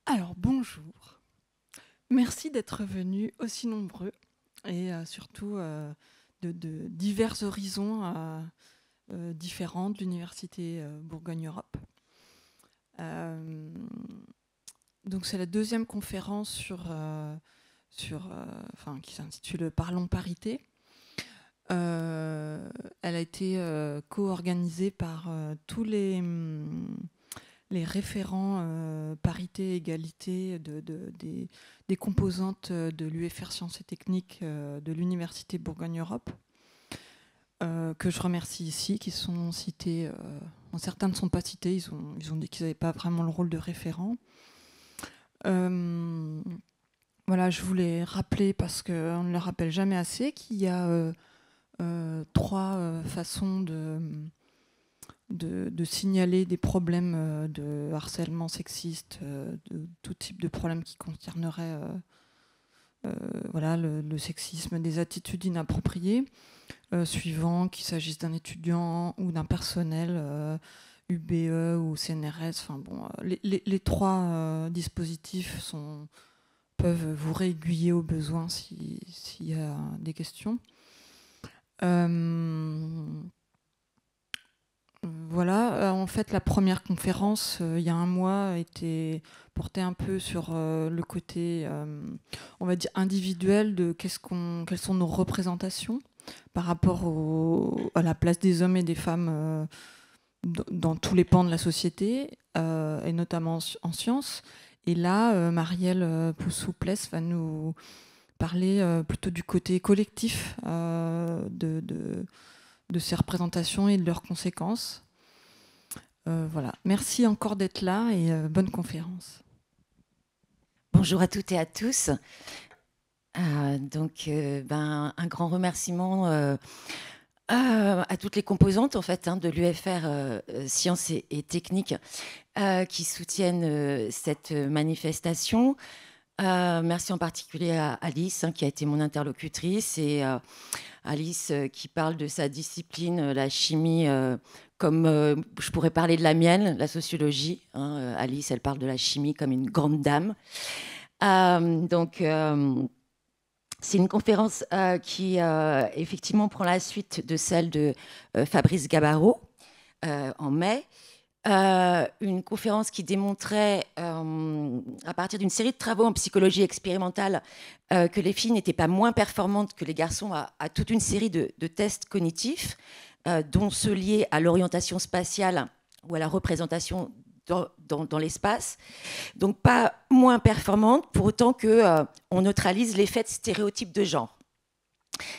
Alors, bonjour. Merci d'être venus aussi nombreux et surtout de divers horizons différents de l'Université Bourgogne-Europe. Euh, donc, c'est la deuxième conférence qui s'intitule Parlons parité. Elle a été co-organisée par tous les référents parité, égalité des composantes de l'UFR Sciences et Techniques de l'Université Bourgogne-Europe, que je remercie ici, qui sont cités. Certains ne sont pas cités, ils ont dit qu'ils n'avaient pas vraiment le rôle de référent. Voilà, je voulais rappeler, parce qu'on ne le rappelle jamais assez, qu'il y a trois façons de signaler des problèmes de harcèlement sexiste, de tout type de problèmes qui concerneraient voilà, le sexisme, des attitudes inappropriées, suivant qu'il s'agisse d'un étudiant ou d'un personnel UBE ou CNRS. Enfin, bon, les trois dispositifs peuvent vous réaiguiller au besoin s'il y a des questions. Voilà, en fait, la première conférence, il y a un mois, était portée un peu sur le côté, on va dire, individuel de quelles sont nos représentations par rapport à la place des hommes et des femmes dans tous les pans de la société, et notamment en sciences. Et là, Marielle Poussou-Pless va nous parler plutôt du côté collectif de ces représentations et de leurs conséquences. Voilà. Merci encore d'être là et bonne conférence. Bonjour à toutes et à tous. Un grand remerciement à toutes les composantes en fait, de l'UFR Sciences et Techniques qui soutiennent cette manifestation. Merci en particulier à Alice qui a été mon interlocutrice, et Alice qui parle de sa discipline, la chimie, comme je pourrais parler de la mienne, la sociologie. Alice, elle parle de la chimie comme une grande dame. C'est une conférence qui effectivement prend la suite de celle de Fabrice Gabarro en mai. Une conférence qui démontrait, à partir d'une série de travaux en psychologie expérimentale, que les filles n'étaient pas moins performantes que les garçons à toute une série de tests cognitifs, dont ceux liés à l'orientation spatiale ou à la représentation dans l'espace. Donc pas moins performantes, pour autant qu'on neutralise l'effet de stéréotypes de genre.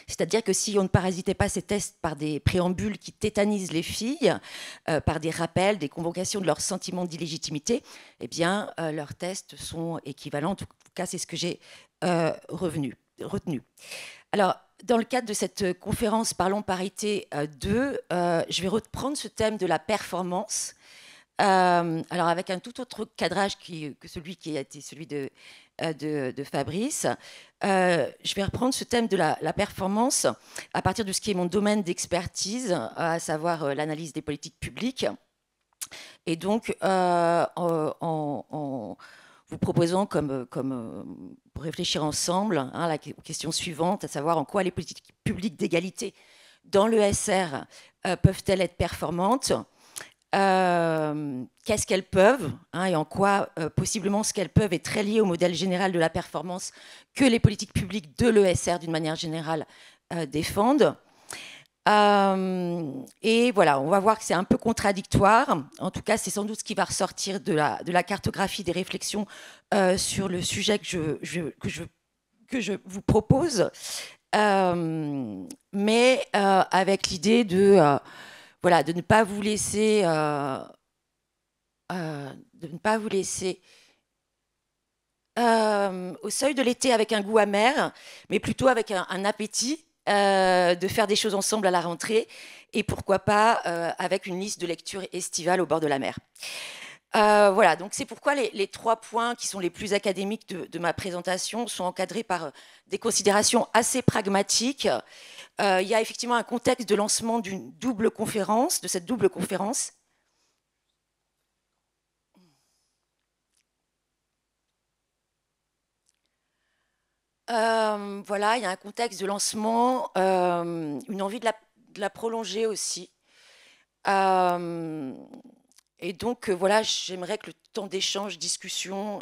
C'est-à-dire que si on ne parasitait pas ces tests par des préambules qui tétanisent les filles, par des rappels, des convocations de leurs sentiments d'illégitimité, eh bien, leurs tests sont équivalents. En tout cas, c'est ce que j'ai retenu. Alors, dans le cadre de cette conférence Parlons parité 2, je vais reprendre ce thème de la performance. Alors, avec un tout autre cadrage que celui qui a été celui de Fabrice. Je vais reprendre ce thème de la performance à partir de ce qui est mon domaine d'expertise, à savoir l'analyse des politiques publiques. Et donc, en vous proposant pour réfléchir ensemble la question suivante, à savoir en quoi les politiques publiques d'égalité dans l'ESR peuvent-elles être performantes, qu'est-ce qu'elles peuvent, et en quoi possiblement ce qu'elles peuvent est très lié au modèle général de la performance que les politiques publiques de l'ESR d'une manière générale défendent. Et voilà, on va voir que c'est un peu contradictoire. En tout cas, c'est sans doute ce qui va ressortir de la cartographie des réflexions sur le sujet que je vous propose, mais avec l'idée de ne pas vous laisser, au seuil de l'été avec un goût amer, mais plutôt avec un appétit de faire des choses ensemble à la rentrée, et pourquoi pas avec une liste de lecture estivale au bord de la mer. Voilà, donc c'est pourquoi les 3 points qui sont les plus académiques de ma présentation sont encadrés par des considérations assez pragmatiques. Il y a effectivement un contexte de lancement d'une double conférence, de cette double conférence. Voilà, il y a un contexte de lancement, une envie de la prolonger aussi. Et donc, voilà, j'aimerais que le temps d'échange, discussion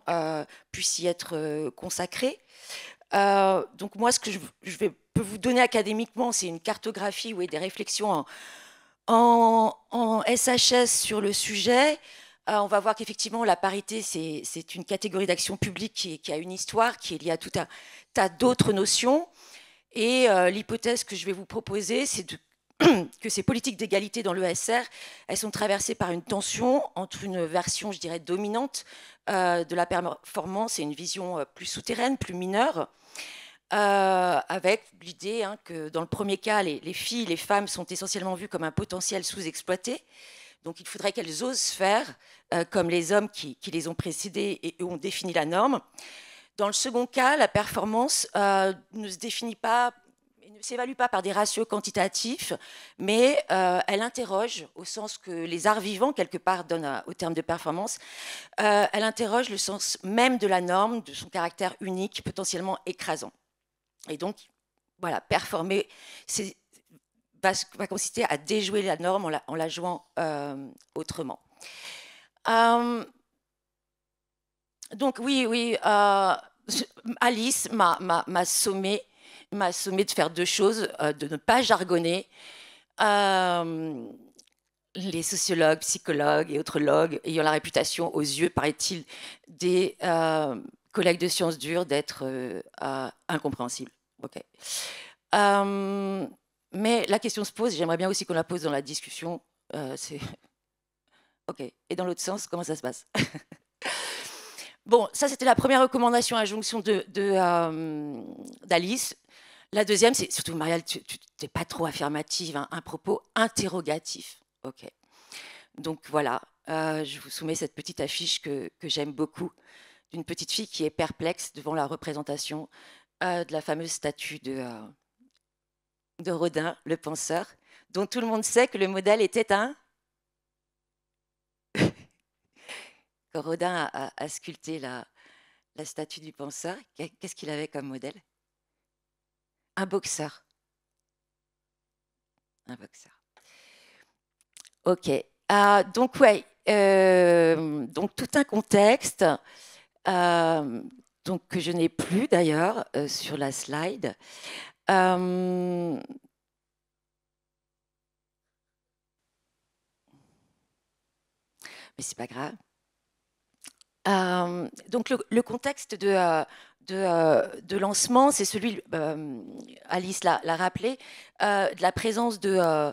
puisse y être consacré. Donc, moi, ce que peux vous donner académiquement, c'est une cartographie ou des réflexions en SHS sur le sujet. On va voir qu'effectivement, la parité, c'est une catégorie d'action publique qui a une histoire, qui est liée à tout un tas d'autres notions. Et l'hypothèse que je vais vous proposer, c'est que ces politiques d'égalité dans l'ESR, elles sont traversées par une tension entre une version, je dirais, dominante de la performance et une vision plus souterraine, plus mineure, avec l'idée que dans le premier cas, les filles, les femmes sont essentiellement vues comme un potentiel sous-exploité. Donc il faudrait qu'elles osent faire comme les hommes qui les ont précédées et ont défini la norme. Dans le second cas, la performance ne se définit pas, ne s'évalue pas par des ratios quantitatifs, mais elle interroge, au sens que les arts vivants, quelque part, donnent au terme de performance, elle interroge le sens même de la norme, de son caractère unique, potentiellement écrasant. Et donc, voilà, performer va consister à déjouer la norme en la jouant autrement. Donc oui, Alice m'a sommé de faire deux choses, de ne pas jargonner. Les sociologues, psychologues et autres logues ayant la réputation, aux yeux, paraît-il, des collègues de sciences dures, d'être incompréhensibles. Okay. Mais la question se pose, j'aimerais bien aussi qu'on la pose dans la discussion. OK. Et dans l'autre sens, comment ça se passe? Bon, ça, c'était la première recommandation, injonction d'Alice. La deuxième, c'est surtout, Marielle, tu n'es pas trop affirmative, un propos interrogatif. OK. Donc voilà, je vous soumets cette petite affiche que j'aime beaucoup, d'une petite fille qui est perplexe devant la représentation de la fameuse statue de Rodin, le penseur, dont tout le monde sait que le modèle était un... Quand Rodin a sculpté la statue du penseur, qu'est-ce qu'il avait comme modèle? Un boxeur. Un boxeur. OK. Donc, ouais. Donc, tout un contexte donc, que je n'ai plus, d'ailleurs, sur la slide. Mais c'est pas grave. Donc le contexte de lancement, c'est celui, Alice l'a rappelé, de la présence de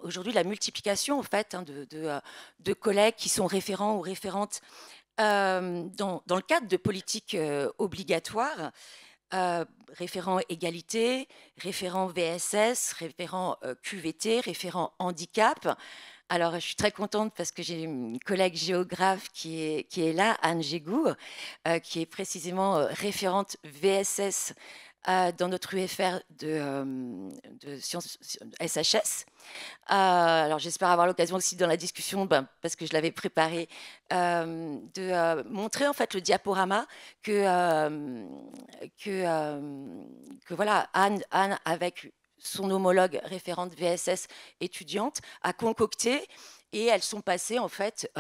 aujourd'hui la multiplication en fait de collègues qui sont référents ou référentes dans le cadre de politiques obligatoires. Référent égalité, référent VSS, référent QVT, référent handicap. Alors, je suis très contente parce que j'ai une collègue géographe qui est là, Anne Gégou, qui est précisément référente VSS dans notre UFR de sciences SHS. Alors, j'espère avoir l'occasion aussi dans la discussion, parce que je l'avais préparé, de montrer en fait le diaporama que voilà, Anne avec son homologue référente VSS étudiante a concocté, et elles sont passées en fait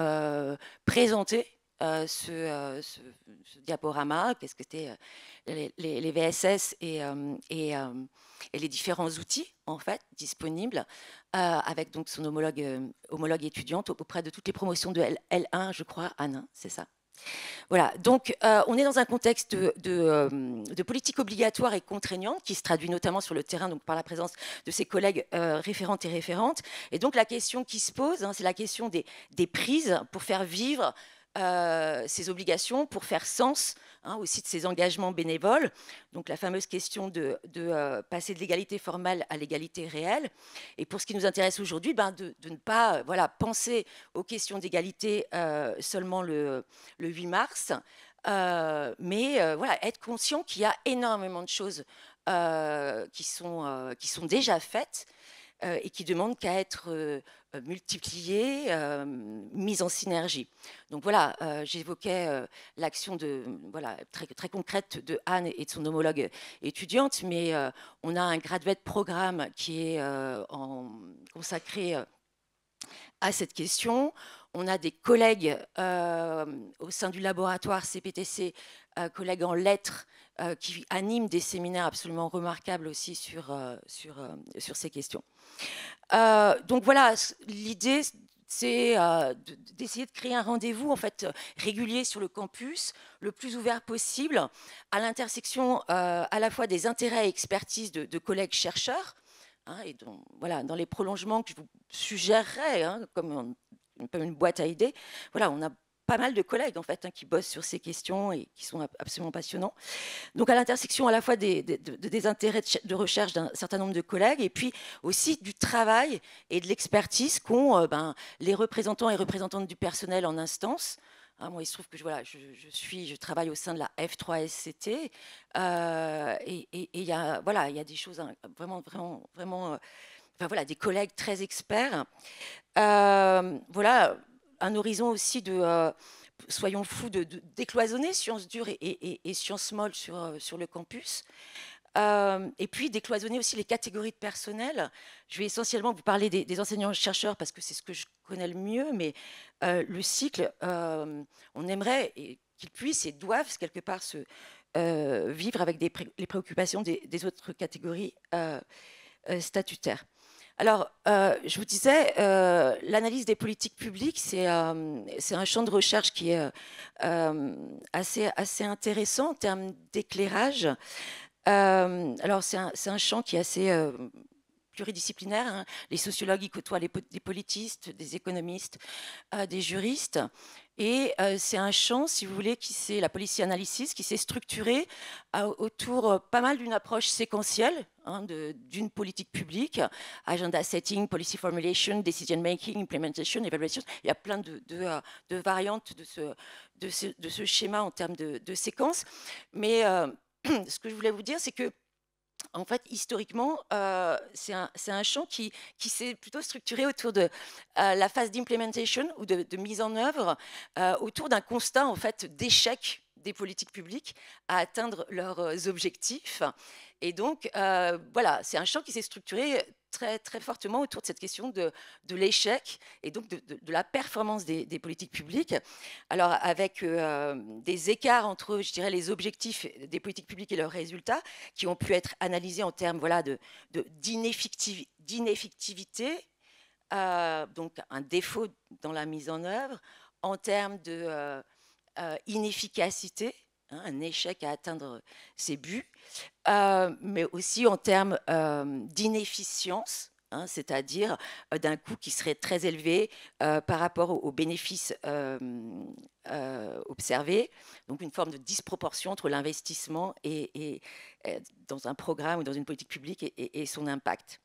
présenter ce diaporama, qu'est-ce que c'était les VSS et les différents outils en fait disponibles, avec donc son homologue étudiante auprès de toutes les promotions de L1, je crois, Anne, c'est ça. Voilà, donc on est dans un contexte de politique obligatoire et contraignante qui se traduit notamment sur le terrain donc, par la présence de ses collègues référentes et référentes. Et donc la question qui se pose, c'est la question des prises pour faire vivre ces obligations, pour faire sens aussi de ces engagements bénévoles. Donc la fameuse question de passer de l'égalité formelle à l'égalité réelle. Et pour ce qui nous intéresse aujourd'hui, de ne pas penser aux questions d'égalité seulement le 8 mars, mais être conscient qu'il y a énormément de choses qui sont déjà faites, et qui demandent qu'à être multipliées, mises en synergie. Donc voilà, j'évoquais l'action voilà, très concrète de Anne et de son homologue étudiante, mais on a un graduate programme qui est consacré à cette question. On a des collègues au sein du laboratoire CPTC, collègues en lettres, qui animent des séminaires absolument remarquables aussi sur ces questions. Donc voilà, l'idée, c'est d'essayer de créer un rendez-vous en fait régulier sur le campus, le plus ouvert possible, à l'intersection à la fois des intérêts et expertises de collègues chercheurs, hein, et voilà, dans les prolongements que je vous suggérerais, hein, comme une boîte à idées. Voilà, on a pas mal de collègues en fait, hein, qui bossent sur ces questions et qui sont absolument passionnants. Donc à l'intersection à la fois des intérêts de recherche d'un certain nombre de collègues et puis aussi du travail et de l'expertise qu'ont les représentants et représentantes du personnel en instance. Hein, moi, il se trouve que je travaille au sein de la F3SCT et il y a des choses vraiment voilà, des collègues très experts. Voilà, un horizon aussi soyons fous, de décloisonner sciences dures et sciences molles sur le campus. Et puis décloisonner aussi les catégories de personnel. Je vais essentiellement vous parler des enseignants-chercheurs parce que c'est ce que je connais le mieux, mais le cycle, on aimerait qu'ils puissent et doivent quelque part vivre avec les préoccupations des autres catégories statutaires. Alors, je vous disais, l'analyse des politiques publiques, c'est un champ de recherche qui est assez intéressant en termes d'éclairage. Alors, c'est un champ qui est assez pluridisciplinaire. Hein. Les sociologues y côtoient des politistes, des économistes, des juristes. Et c'est un champ, si vous voulez, la policy analysis, qui s'est structuré autour pas mal d'une approche séquentielle, hein, d'une politique publique, agenda setting, policy formulation, decision making, implementation, evaluation. Il y a plein de variantes de ce schéma en termes de séquence. Mais ce que je voulais vous dire, c'est que en fait, historiquement, c'est un champ qui s'est plutôt structuré autour de la phase d'implementation ou de mise en œuvre, autour d'un constat en fait d'échec des politiques publiques à atteindre leurs objectifs. Et donc, voilà, c'est un champ qui s'est structuré très fortement autour de cette question de l'échec et donc de la performance des politiques publiques. Alors, avec des écarts entre, je dirais, les objectifs des politiques publiques et leurs résultats, qui ont pu être analysés en termes voilà, d'ineffectivité, donc un défaut dans la mise en œuvre, en termes d'inefficacité, hein, un échec à atteindre ses buts, mais aussi en termes d'inefficience, hein, c'est-à-dire d'un coût qui serait très élevé par rapport aux bénéfices observés, donc une forme de disproportion entre l'investissement et dans un programme ou dans une politique publique et son impact.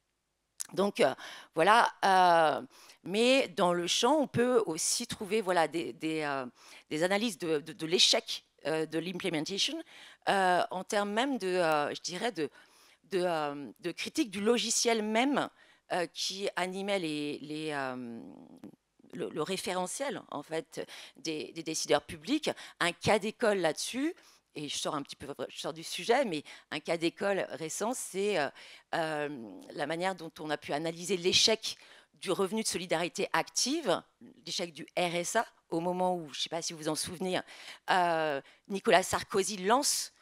Donc voilà, mais dans le champ, on peut aussi trouver voilà, des analyses de l'échec de l'implementation en termes même je dirais, de critique du logiciel même qui animait le référentiel en fait des décideurs publics. Un cas d'école là-dessus. Et je sors du sujet, mais un cas d'école récent, c'est la manière dont on a pu analyser l'échec du revenu de solidarité active, l'échec du RSA, au moment où, je ne sais pas si vous vous en souvenez, Nicolas Sarkozy lance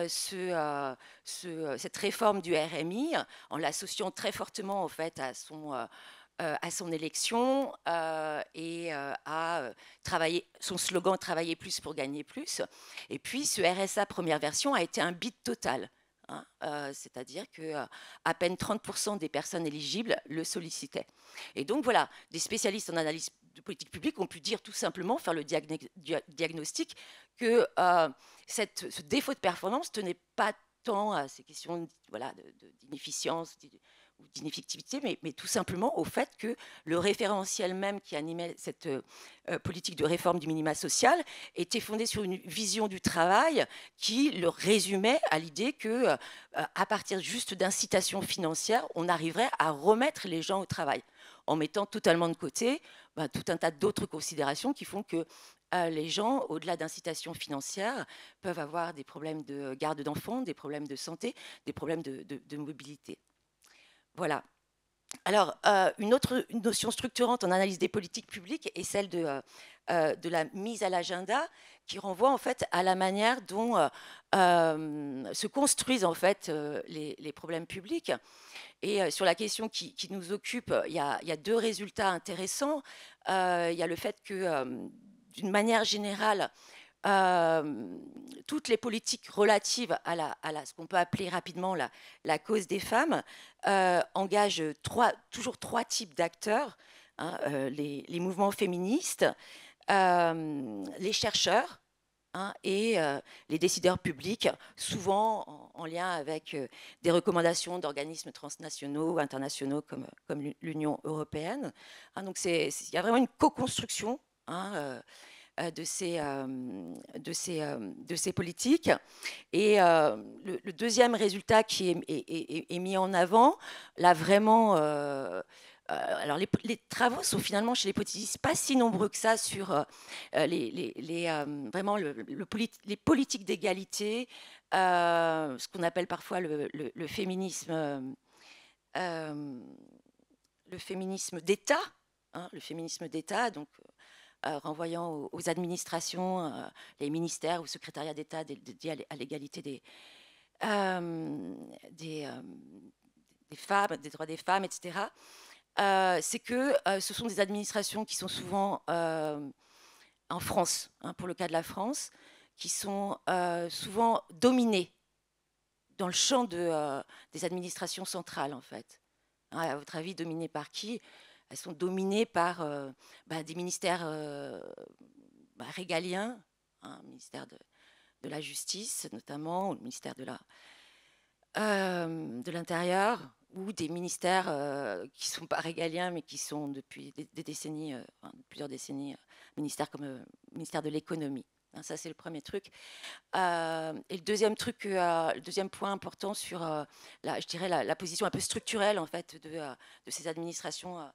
cette réforme du RMI en l'associant très fortement en fait, à son élection et à travailler, son slogan « Travailler plus pour gagner plus ». Et puis, ce RSA première version a été un bid total. Hein, c'est-à-dire qu'à peine 30% des personnes éligibles le sollicitaient. Et donc, voilà, des spécialistes en analyse de politique publique ont pu dire tout simplement, faire le diagnostic, que ce défaut de performance tenait pas tant à ces questions voilà, d'inefficience d'ineffectivité, mais tout simplement au fait que le référentiel même qui animait cette politique de réforme du minima social était fondé sur une vision du travail qui le résumait à l'idée que, à partir juste d'incitations financières, on arriverait à remettre les gens au travail, en mettant totalement de côté tout un tas d'autres considérations qui font que les gens, au-delà d'incitations financières, peuvent avoir des problèmes de garde d'enfants, des problèmes de santé, des problèmes de mobilité. Voilà. Alors, une autre notion structurante en analyse des politiques publiques est celle de la mise à l'agenda, qui renvoie en fait à la manière dont se construisent en fait les problèmes publics. Et sur la question qui nous occupe, il y a deux résultats intéressants. Il y a le fait que, d'une manière générale, toutes les politiques relatives à ce qu'on peut appeler rapidement la cause des femmes engagent toujours trois types d'acteurs, hein, les mouvements féministes, les chercheurs, hein, et les décideurs publics, souvent en lien avec des recommandations d'organismes transnationaux ou internationaux comme l'Union européenne. Hein, donc il y a vraiment une co-construction, hein, de ces politiques. Et le deuxième résultat qui est mis en avant, là vraiment, alors les travaux sont finalement chez les politistes pas si nombreux que ça sur vraiment les politiques d'égalité, ce qu'on appelle parfois le féminisme d'État, hein, le féminisme d'État, donc renvoyant aux administrations, les ministères ou secrétariats d'État dédiés à l'égalité des femmes, des droits des femmes, etc. C'est que ce sont des administrations qui sont souvent en France, hein, pour le cas de la France, qui sont souvent dominées dans le champ des administrations centrales, en fait. Hein, à votre avis, dominées par qui? Elles sont dominées par des ministères régaliens, hein, le ministère de la Justice notamment, ou le ministère de l'Intérieur, ou des ministères qui ne sont pas régaliens, mais qui sont depuis des décennies, plusieurs décennies, ministères comme le ministère de l'économie. Hein, ça, c'est le premier truc. Et le deuxième truc, le deuxième point important sur, je dirais, la position un peu structurelle, en fait, de ces administrations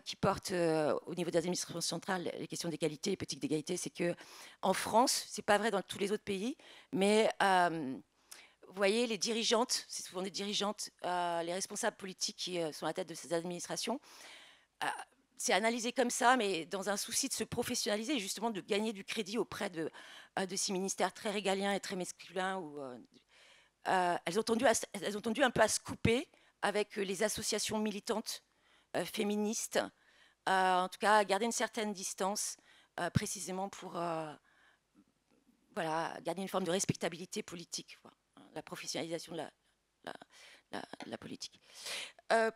qui portent au niveau des administrations centrales les questions d'égalité et politique d'égalité, c'est que en France, c'est pas vrai dans tous les autres pays, mais vous voyez, les dirigeantes, c'est souvent des dirigeantes, les responsables politiques qui sont à la tête de ces administrations, c'est analysé comme ça, mais dans un souci de se professionnaliser et justement de gagner du crédit auprès de ces ministères très régaliens et très masculins, où elles ont tendu un peu à se couper avec les associations militantes féministes, en tout cas à garder une certaine distance, précisément pour garder une forme de respectabilité politique, la professionnalisation de la politique.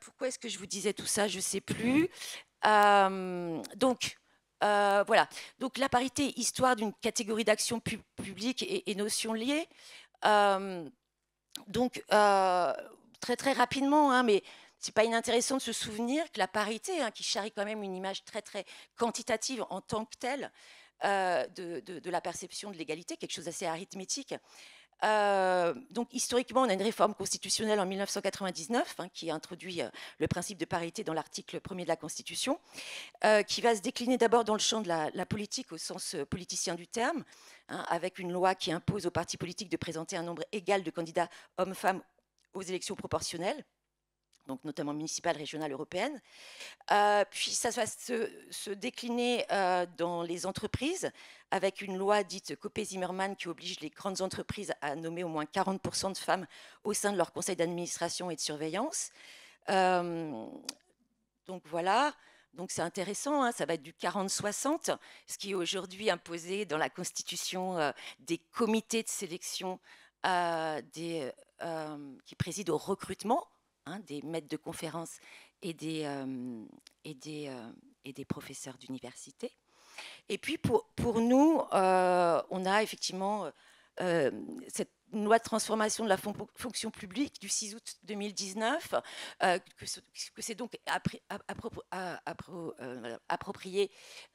Pourquoi est-ce que je vous disais tout ça? Je ne sais plus. Donc, voilà. Donc, la parité, histoire d'une catégorie d'action publique et notions liées. Donc, très, très rapidement, hein, mais c'est pas inintéressant de se souvenir que la parité, hein, qui charrie quand même une image très, très quantitative en tant que telle de la perception de l'égalité, quelque chose d'assez arithmétique. Donc, historiquement, on a une réforme constitutionnelle en 1999 hein, qui a introduit le principe de parité dans l'article 1er de la Constitution, qui va se décliner d'abord dans le champ de la politique au sens politicien du terme, hein, avec une loi qui impose aux partis politiques de présenter un nombre égal de candidats hommes-femmes aux élections proportionnelles, donc notamment municipales, régionales, européennes. Puis ça va se décliner dans les entreprises avec une loi dite Copé-Zimmermann qui oblige les grandes entreprises à nommer au moins 40% de femmes au sein de leur conseil d'administration et de surveillance. Donc voilà, donc c'est intéressant, hein, ça va être du 40-60, ce qui est aujourd'hui imposé dans la Constitution des comités de sélection qui président au recrutement, hein, des maîtres de conférences et des professeurs d'université. Et puis pour nous, on a effectivement cette une loi de transformation de la fonction publique du 6 août 2019, que c'est donc approprié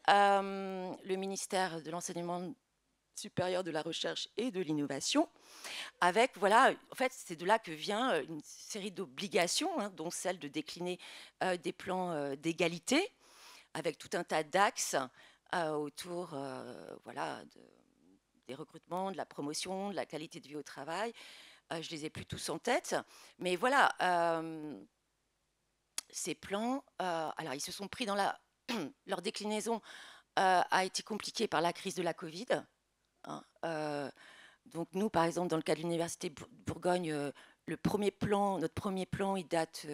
le ministère de l'enseignement supérieur, de la recherche et de l'innovation, avec, voilà, en fait, c'est de là que vient une série d'obligations, hein, dont celle de décliner des plans d'égalité, avec tout un tas d'axes autour, voilà, des recrutements, de la promotion, de la qualité de vie au travail. Je les ai plus tous en tête, mais voilà, ces plans, alors ils se sont pris dans leur déclinaison a été compliquée par la crise de la Covid. Hein, donc nous, par exemple, dans le cas de l'Université de Bourgogne, notre premier plan, il date,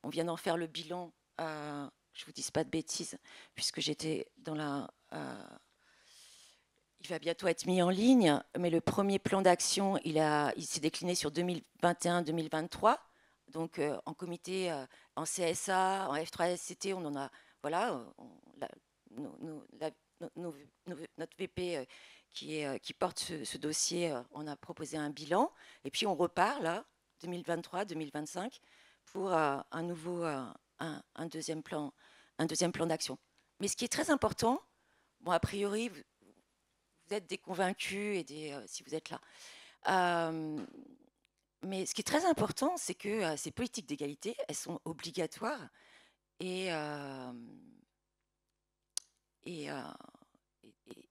on vient d'en faire le bilan, je ne vous dis pas de bêtises, puisque j'étais dans la... il va bientôt être mis en ligne, mais le premier plan d'action, il s'est décliné sur 2021-2023, donc en comité, en CSA, en F3SCT, on en a... Voilà, notre VP qui porte ce dossier, on a proposé un bilan, et puis on repart là, 2023-2025, pour un deuxième plan d'action. Mais ce qui est très important, bon, a priori, vous êtes des convaincus et si vous êtes là. Mais ce qui est très important, c'est que ces politiques d'égalité, elles sont obligatoires et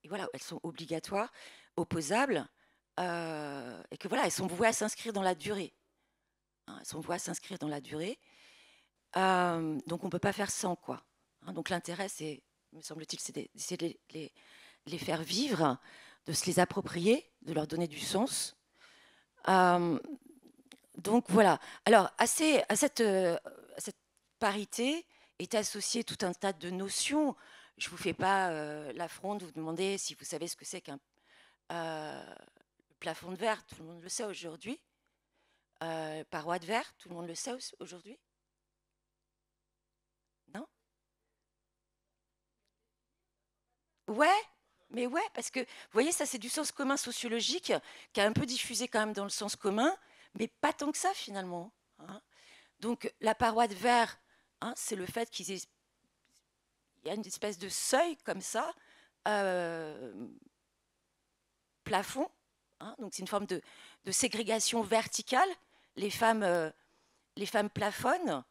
voilà, elles sont obligatoires, opposables, et que voilà, elles sont vouées à s'inscrire dans la durée. Hein, elles sont vouées à s'inscrire dans la durée. Donc on ne peut pas faire sans, quoi. Hein, donc l'intérêt, c'est, me semble-t-il, c'est d'essayer de les faire vivre, de se les approprier, de leur donner du sens. Donc voilà. Alors à cette parité est associé tout un tas de notions. Je ne vous fais pas l'affront de vous demander si vous savez ce que c'est qu'un plafond de verre. Tout le monde le sait aujourd'hui. Paroi de verre, tout le monde le sait aujourd'hui. Non? Ouais, mais ouais, parce que, vous voyez, ça c'est du sens commun sociologique qui a un peu diffusé quand même dans le sens commun, mais pas tant que ça finalement. Hein. Donc la paroi de verre, hein, c'est le fait qu'il y a une espèce de seuil comme ça, plafond, hein, donc c'est une forme de ségrégation verticale. Les femmes plafonnent.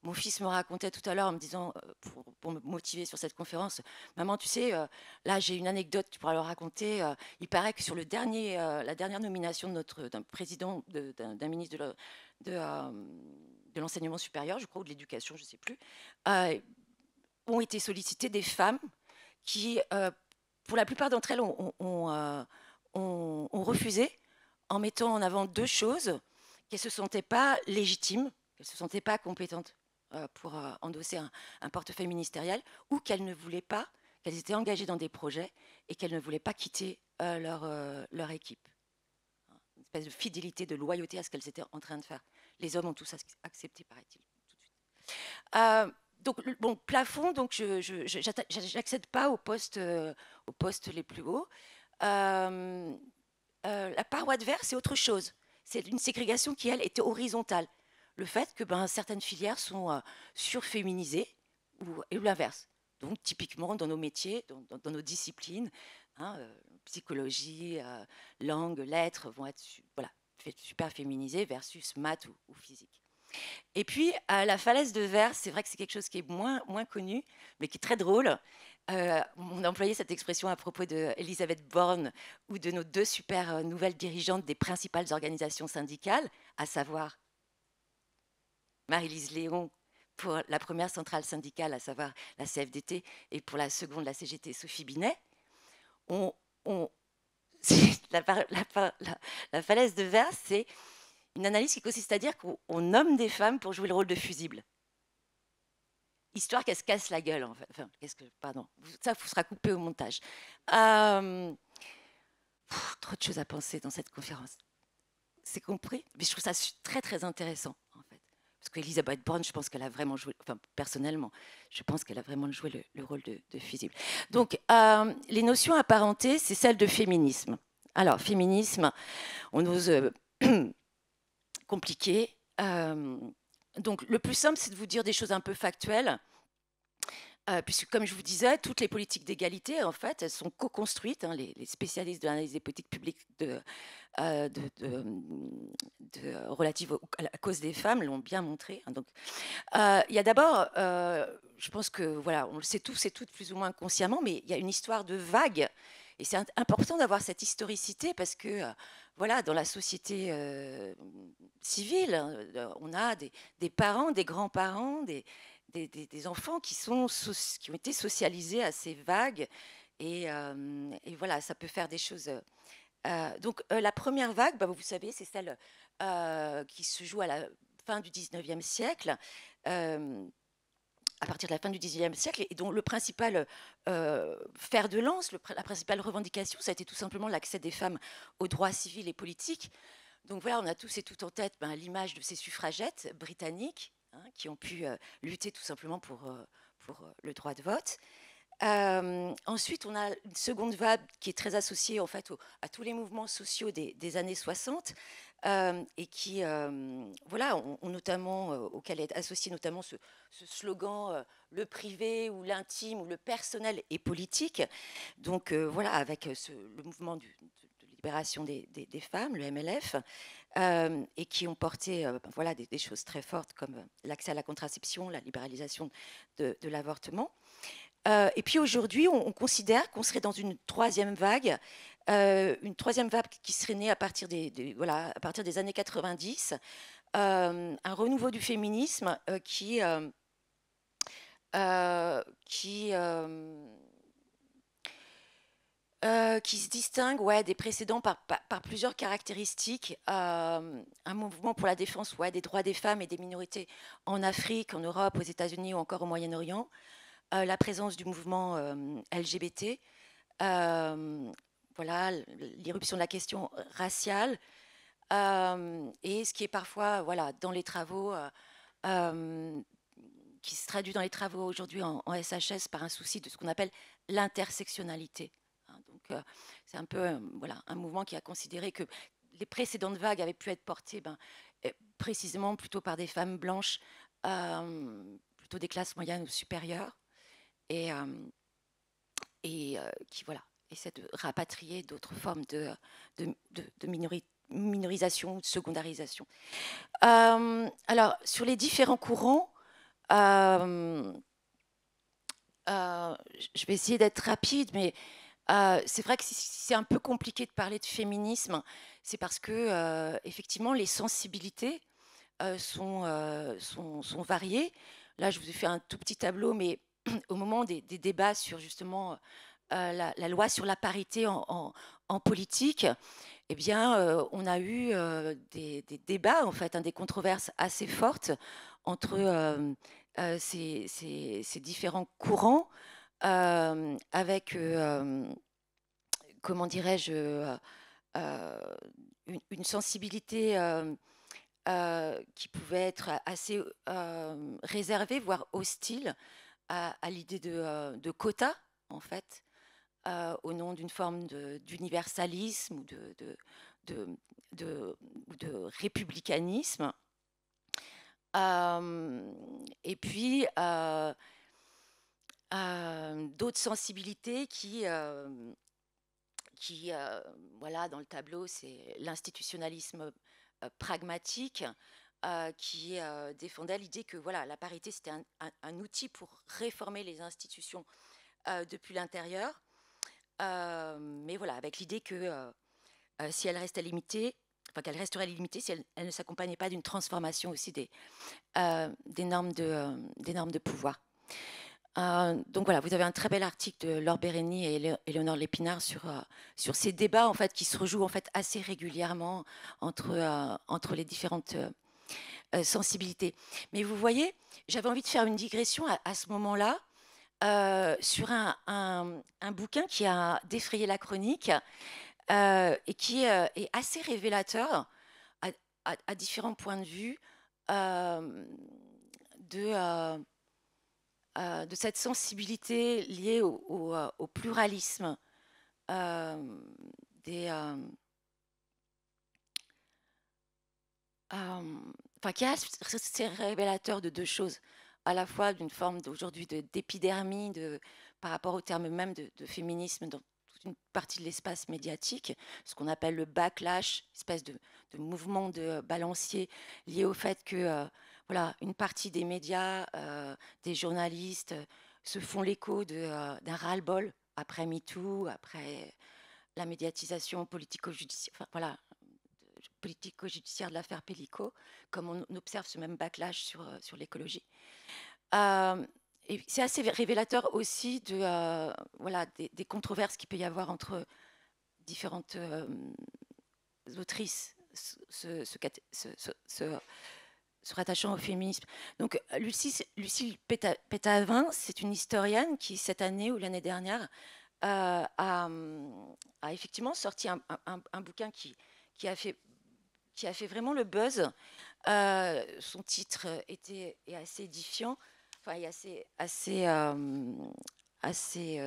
Mon fils me racontait tout à l'heure en me disant, pour me motiver sur cette conférence, maman, tu sais, là j'ai une anecdote, tu pourras le raconter. Il paraît que sur la dernière nomination d'un président, d'un ministre de l'enseignement supérieur, je crois, ou de l'éducation, je ne sais plus, ont été sollicitées des femmes qui, pour la plupart d'entre elles, ont refusé en mettant en avant deux choses, qu'elles ne se sentaient pas légitimes, qu'elles ne se sentaient pas compétentes pour endosser un portefeuille ministériel, ou qu'elles ne voulaient pas, qu'elles étaient engagées dans des projets et qu'elles ne voulaient pas quitter leur équipe. Une espèce de fidélité, de loyauté à ce qu'elles étaient en train de faire. Les hommes ont tous accepté, paraît-il, tout de suite. Donc, bon, plafond, donc je n'accède pas aux postes les plus hauts. La paroi de verre, c'est autre chose. C'est une ségrégation qui, elle, était horizontale. Le fait que certaines filières sont surféminisées ou l'inverse. Donc, typiquement, dans nos métiers, dans nos disciplines, hein, psychologie, langue, lettres vont être super féminisées versus maths ou physique. Et puis, la falaise de verre, c'est vrai que c'est quelque chose qui est moins connu, mais qui est très drôle. On a employé cette expression à propos d'Elisabeth Borne ou de nos deux super nouvelles dirigeantes des principales organisations syndicales, à savoir Marie-Lise Léon pour la première centrale syndicale, à savoir la CFDT, et pour la seconde, la CGT, Sophie Binet. La falaise de verre, c'est une analyse qui consiste à dire qu'on nomme des femmes pour jouer le rôle de fusible. Histoire qu'elles se cassent la gueule, en fait. Enfin, pardon, ça vous sera coupé au montage. Trop de choses à penser dans cette conférence. C'est compris? Mais je trouve ça très, très intéressant, en fait. Parce qu'Elisabeth Borne, je pense qu'elle a vraiment joué, enfin, personnellement, je pense qu'elle a vraiment joué le rôle de fusible. Donc, les notions apparentées, c'est celle de féminisme. Alors, féminisme, on ose compliquer. Donc, le plus simple, c'est de vous dire des choses un peu factuelles. Puisque, comme je vous disais, toutes les politiques d'égalité, en fait, elles sont co-construites. Hein, les spécialistes de l'analyse des politiques publiques relatives à la cause des femmes l'ont bien montré. Hein, donc, il y a d'abord, je pense que voilà, on le sait tous et toutes plus ou moins consciemment, mais il y a une histoire de vague. Et c'est important d'avoir cette historicité parce que, voilà, dans la société civile, hein, on a des parents, des grands-parents, des enfants qui ont été socialisés à ces vagues. Et voilà, ça peut faire des choses. Donc, la première vague, bah, vous savez, c'est celle qui se joue à la fin du 19e siècle. À partir de la fin du XIXe siècle, et dont le principal fer de lance, la principale revendication, ça a été tout simplement l'accès des femmes aux droits civils et politiques. Donc voilà, on a tous et toutes en tête l'image de ces suffragettes britanniques, hein, qui ont pu lutter tout simplement pour le droit de vote. Ensuite, on a une seconde vague qui est très associée en fait à tous les mouvements sociaux des années 60 et qui, voilà, ont notamment, auquel est associé notamment ce slogan le privé ou l'intime ou le personnel est politique. Donc voilà, avec le mouvement de libération des femmes, le MLF, et qui ont porté voilà, des choses très fortes comme l'accès à la contraception, la libéralisation de l'avortement. Et puis aujourd'hui, on considère qu'on serait dans une troisième vague qui serait née à partir voilà, à partir des années 90, un renouveau du féminisme qui se distingue des précédents par plusieurs caractéristiques. Un mouvement pour la défense des droits des femmes et des minorités en Afrique, en Europe, aux États-Unis ou encore au Moyen-Orient. La présence du mouvement LGBT, voilà, l'irruption de la question raciale, et ce qui est parfois, voilà, dans les travaux, qui se traduit dans les travaux aujourd'hui en SHS par un souci de ce qu'on appelle l'intersectionnalité. Hein, donc, c'est un peu voilà, un mouvement qui a considéré que les précédentes vagues avaient pu être portées précisément plutôt par des femmes blanches, plutôt des classes moyennes ou supérieures, et qui voilà, essaie de rapatrier d'autres formes de minorisation ou de secondarisation. Alors, sur les différents courants, je vais essayer d'être rapide, mais c'est vrai que c'est un peu compliqué de parler de féminisme. C'est parce que, effectivement, les sensibilités sont variées. Là, je vous ai fait un tout petit tableau, mais au moment des débats sur justement la loi sur la parité en politique, eh bien, on a eu des débats, en fait, des controverses assez fortes entre ces différents courants, avec, comment dirais-je, une sensibilité qui pouvait être assez réservée, voire hostile à l'idée de quotas, en fait, au nom d'une forme d'universalisme ou de républicanisme. Et puis, d'autres sensibilités qui voilà, dans le tableau, c'est l'institutionnalisme pragmatique, qui défendait l'idée que voilà, la parité, c'était un outil pour réformer les institutions depuis l'intérieur, mais voilà, avec l'idée que si elle restait limitée, enfin qu'elle resterait limitée si elle ne s'accompagnait pas d'une transformation aussi des normes de pouvoir. Donc voilà, vous avez un très bel article de Laure Bérény et Éléonore Lépinard sur ces débats en fait qui se rejouent en fait assez régulièrement entre les différentes sensibilités. Mais vous voyez, j'avais envie de faire une digression à ce moment-là sur un bouquin qui a défrayé la chronique et qui est assez révélateur à différents points de vue de cette sensibilité liée au pluralisme qui est assez révélateur de deux choses, à la fois d'une forme d'aujourd'hui d'épidermie par rapport au terme même de féminisme dans toute une partie de l'espace médiatique, ce qu'on appelle le backlash, espèce de mouvement de balancier lié au fait que voilà, une partie des médias, des journalistes se font l'écho d'un ras-le-bol après MeToo, après la médiatisation politico-judiciaire, enfin, voilà, politico-judiciaire de l'affaire Pellico, comme on observe ce même backlash sur l'écologie. Et c'est assez révélateur aussi voilà, des controverses qu'il peut y avoir entre différentes autrices se rattachant au féminisme. Donc Lucille Pétavin, c'est une historienne qui, cette année ou l'année dernière, a effectivement sorti un bouquin qui a fait vraiment le buzz. Son titre est assez édifiant, enfin, est assez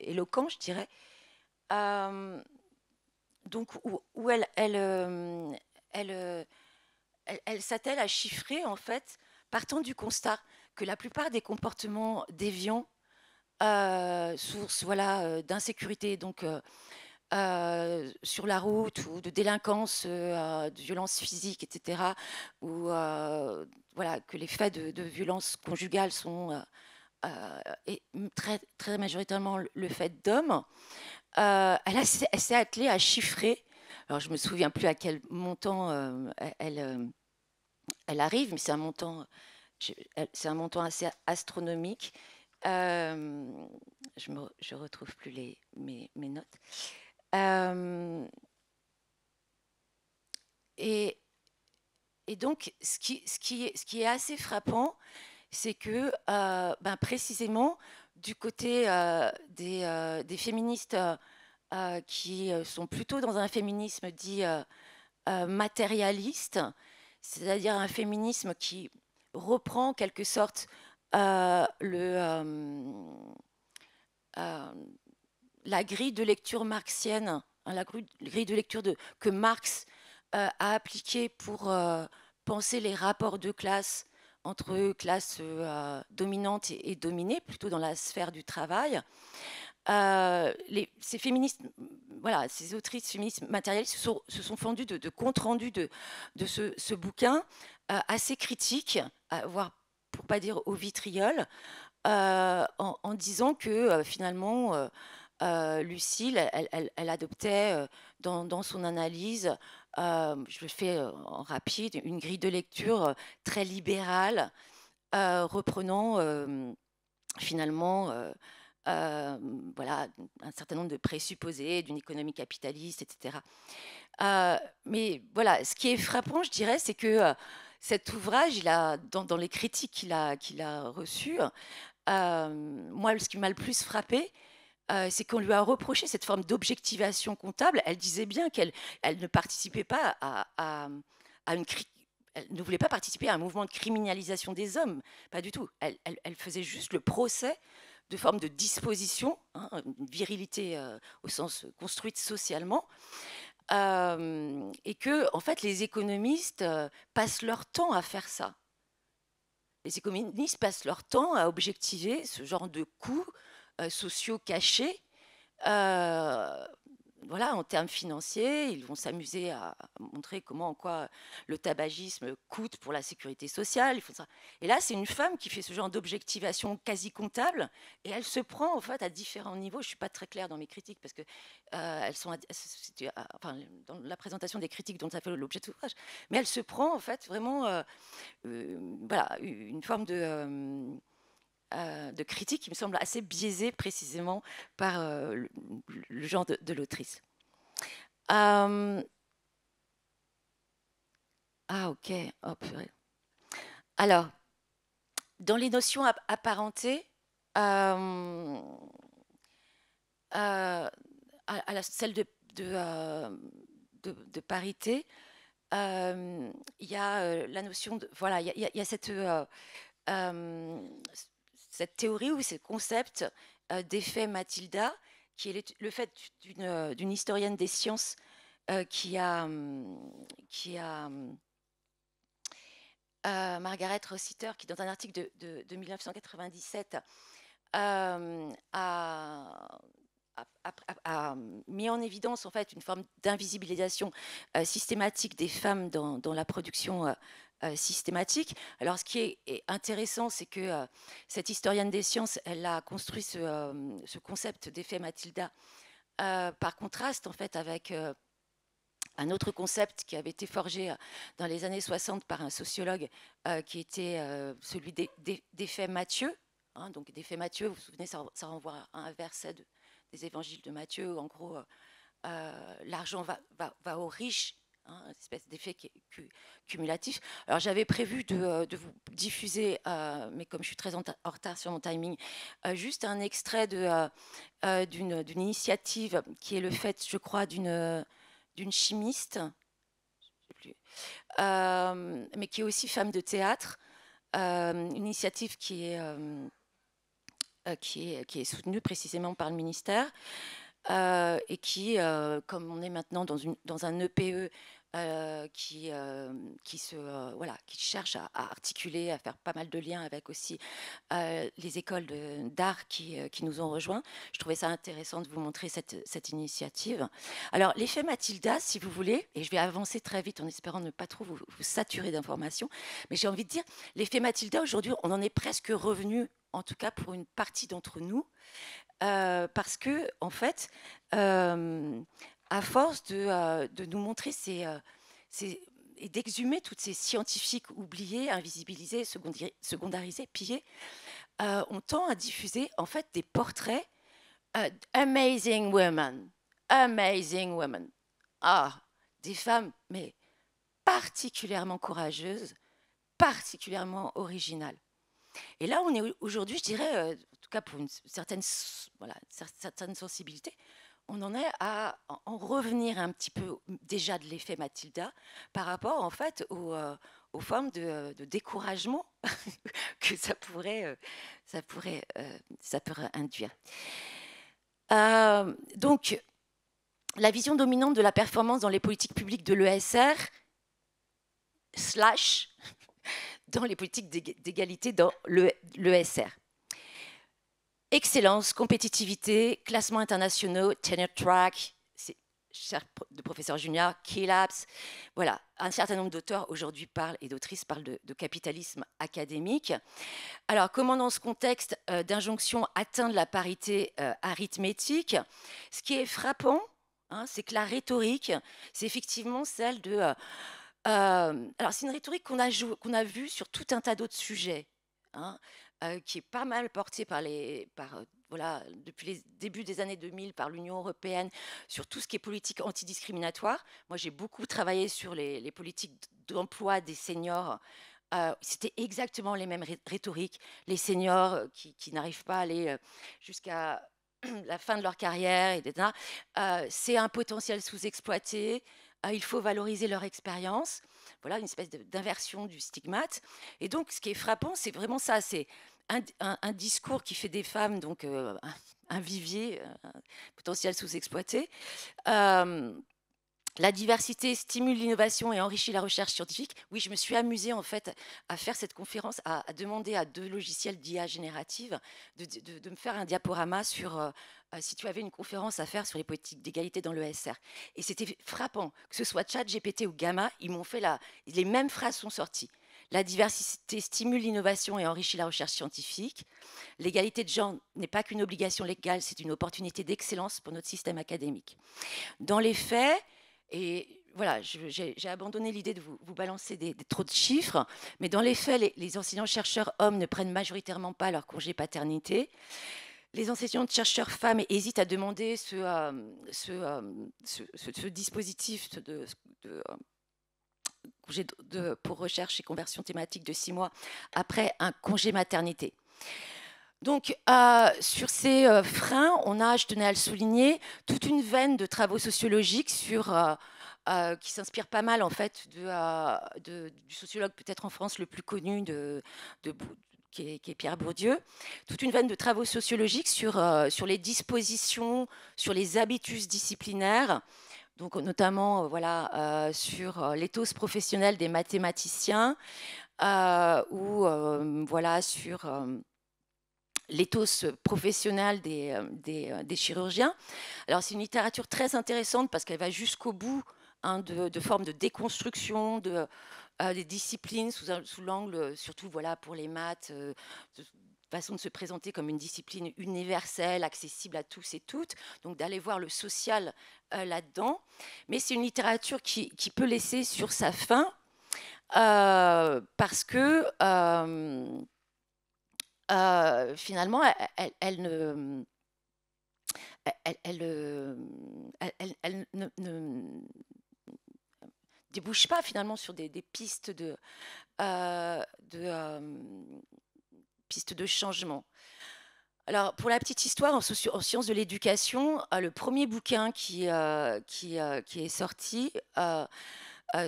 éloquent, je dirais. Donc, où elle s'attelle à chiffrer, en fait, partant du constat que la plupart des comportements déviants, source voilà, d'insécurité, donc sur la route, ou de délinquance, de violence physique, etc., ou voilà, que les faits de violence conjugale sont très, très majoritairement le fait d'hommes. Elle s'est attelée à chiffrer. Alors, je ne me souviens plus à quel montant elle arrive, mais c'est un montant assez astronomique. Je retrouve plus mes notes. Et donc, ce qui est assez frappant, c'est que précisément du côté des féministes qui sont plutôt dans un féminisme dit matérialiste, c'est-à-dire un féminisme qui reprend en quelque sorte la grille de lecture marxienne, la grille de lecture que Marx a appliquée pour penser les rapports de classe entre classes dominantes et dominées, plutôt dans la sphère du travail. Ces féministes, voilà, ces autrices féministes matérialistes se sont fendues de compte rendu de ce bouquin assez critique, voire pour pas dire au vitriol, en disant que finalement Lucille, elle adoptait dans son analyse, je le fais en rapide, une grille de lecture très libérale, reprenant finalement voilà, un certain nombre de présupposés d'une économie capitaliste, etc. Mais voilà, ce qui est frappant, je dirais, c'est que cet ouvrage, dans les critiques qu'il a reçues, moi, ce qui m'a le plus frappé, c'est qu'on lui a reproché cette forme d'objectivation comptable. Elle disait bien qu'elle ne participait pas à une elle ne voulait pas participer à un mouvement de criminalisation des hommes, pas du tout. Elle faisait juste le procès de forme de disposition, hein, une virilité au sens construite socialement, et que, en fait, les économistes passent leur temps à faire ça. Les économistes passent leur temps à objectiver ce genre de coûts sociaux cachés. Voilà, en termes financiers, ils vont s'amuser à montrer en quoi le tabagisme coûte pour la sécurité sociale. Ils font ça. Et là, c'est une femme qui fait ce genre d'objectivation quasi comptable, et elle se prend en fait à différents niveaux. Je suis pas très claire dans mes critiques parce que elles sont, enfin, dans la présentation des critiques dont ça fait l'objet de l'ouvrage, mais elle se prend en fait vraiment, voilà, une forme de critique qui me semble assez biaisée précisément par le genre de l'autrice. Ah ok, hop. Alors, dans les notions apparentées, à celle de parité, il y a la notion de... Voilà, il y a cette théorie ou ce concept d'effet Mathilda qui est le fait d'une historienne des sciences qui a Margaret Rossiter, qui dans un article de 1997 a mis en évidence en fait une forme d'invisibilisation systématique des femmes dans la production systématique. Alors ce qui est intéressant, c'est que cette historienne des sciences, elle a construit ce concept d'effet Matilda par contraste en fait avec un autre concept qui avait été forgé dans les années 60 par un sociologue qui était celui d'effet Matthieu. Hein, donc d'effet Matthieu, vous vous souvenez, ça renvoie à un verset des évangiles de Matthieu où en gros l'argent va aux riches, hein, une espèce d'effet cumulatif. Alors j'avais prévu de vous diffuser, mais comme je suis très en retard sur mon timing, juste un extrait d'une initiative qui est le fait, je crois, d'une chimiste, mais qui est aussi femme de théâtre, une initiative qui est soutenue précisément par le ministère et qui, comme on est maintenant dans un EPE qui cherche à articuler, à faire pas mal de liens avec aussi les écoles d'art qui nous ont rejoints. Je trouvais ça intéressant de vous montrer cette initiative. Alors, l'effet Matilda, si vous voulez, et je vais avancer très vite en espérant ne pas trop vous saturer d'informations, mais j'ai envie de dire, l'effet Matilda, aujourd'hui, on en est presque revenu, en tout cas pour une partie d'entre nous, parce que, en fait, à force de nous montrer et d'exhumer toutes ces scientifiques oubliés, invisibilisés, secondarisés, pillés, on tend à diffuser en fait des portraits amazing women, des femmes mais particulièrement courageuses, particulièrement originales. Et là, on est aujourd'hui, je dirais, en tout cas pour une certaine sensibilité, on en est à en revenir un petit peu déjà de l'effet Matilda par rapport en fait aux formes de découragement que ça pourrait induire. Donc, la vision dominante de la performance dans les politiques publiques de l'ESR / dans les politiques d'égalité dans l'ESR. Excellence, compétitivité, classements internationaux, tenure track, cher de professeur junior, K-Labs. Voilà, un certain nombre d'auteurs aujourd'hui parlent et d'autrices parlent de capitalisme académique. Alors, comment dans ce contexte d'injonction atteindre la parité arithmétique? Ce qui est frappant, hein, c'est que la rhétorique, c'est effectivement celle de... alors, c'est une rhétorique qu'on a vue sur tout un tas d'autres sujets, hein, qui est pas mal portée depuis les débuts des années 2000 par l'Union européenne sur tout ce qui est politique antidiscriminatoire. Moi, j'ai beaucoup travaillé sur les politiques d'emploi des seniors. C'était exactement les mêmes rhétoriques. Les seniors qui n'arrivent pas à aller jusqu'à la fin de leur carrière, etc. C'est un potentiel sous-exploité. Il faut valoriser leur expérience. Voilà, une espèce d'inversion du stigmate. Et donc, ce qui est frappant, c'est vraiment ça. C'est un discours qui fait des femmes donc un vivier, un potentiel sous-exploité. La diversité stimule l'innovation et enrichit la recherche scientifique. Oui, je me suis amusée en fait à faire cette conférence, à demander à 2 logiciels d'IA générative de me faire un diaporama sur si tu avais une conférence à faire sur les politiques d'égalité dans l'ESR. Et c'était frappant, que ce soit ChatGPT ou Gamma, ils m'ont fait les mêmes phrases sont sorties. La diversité stimule l'innovation et enrichit la recherche scientifique. L'égalité de genre n'est pas qu'une obligation légale, c'est une opportunité d'excellence pour notre système académique. Dans les faits, et voilà, j'ai abandonné l'idée de vous balancer trop de chiffres, mais dans les faits, les enseignants-chercheurs hommes ne prennent majoritairement pas leur congé paternité. Les enseignants-chercheurs femmes hésitent à demander ce dispositif congé pour recherche et conversion thématique de 6 mois après un congé maternité. Donc, sur ces freins, on a, je tenais à le souligner, toute une veine de travaux sociologiques qui s'inspire pas mal en fait du sociologue peut-être en France le plus connu qui est Pierre Bourdieu, toute une veine de travaux sociologiques sur les dispositions, sur les habitus disciplinaires, donc notamment voilà, sur l'éthos professionnel des mathématiciens, ou voilà, sur l'éthos professionnel des chirurgiens. Alors c'est une littérature très intéressante parce qu'elle va jusqu'au bout, hein, de formes de déconstruction des disciplines sous l'angle, surtout voilà, pour les maths, de façon de se présenter comme une discipline universelle, accessible à tous et toutes, donc d'aller voir le social là-dedans. Mais c'est une littérature qui peut laisser sur sa faim, parce que finalement, elle ne, elle ne débouche pas finalement sur des pistes pistes de changement. Alors, pour la petite histoire, en sciences de l'éducation, le premier bouquin qui est sorti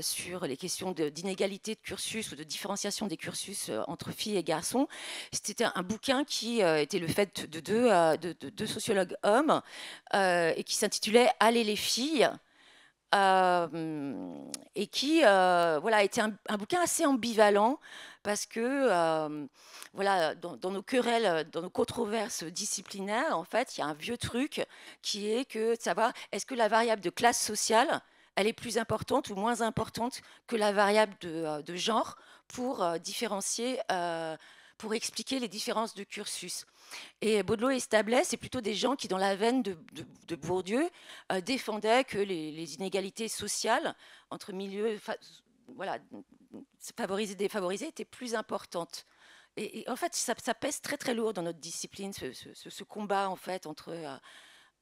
sur les questions d'inégalité de cursus ou de différenciation des cursus entre filles et garçons, c'était un bouquin qui était le fait de deux sociologues hommes et qui s'intitulait « Allez les filles ». Et qui voilà, était un bouquin assez ambivalent parce que voilà, dans nos querelles, dans nos controverses disciplinaires, en fait, il y a un vieux truc qui est que de savoir est-ce que la variable de classe sociale, elle est plus importante ou moins importante que la variable de genre pour différencier, pour expliquer les différences de cursus. Et Baudelot et Stablet, c'est plutôt des gens qui, dans la veine de Bourdieu, défendaient que les inégalités sociales entre milieux voilà, favorisés et défavorisés étaient plus importantes. Et en fait, ça pèse très très lourd dans notre discipline, ce combat en fait entre...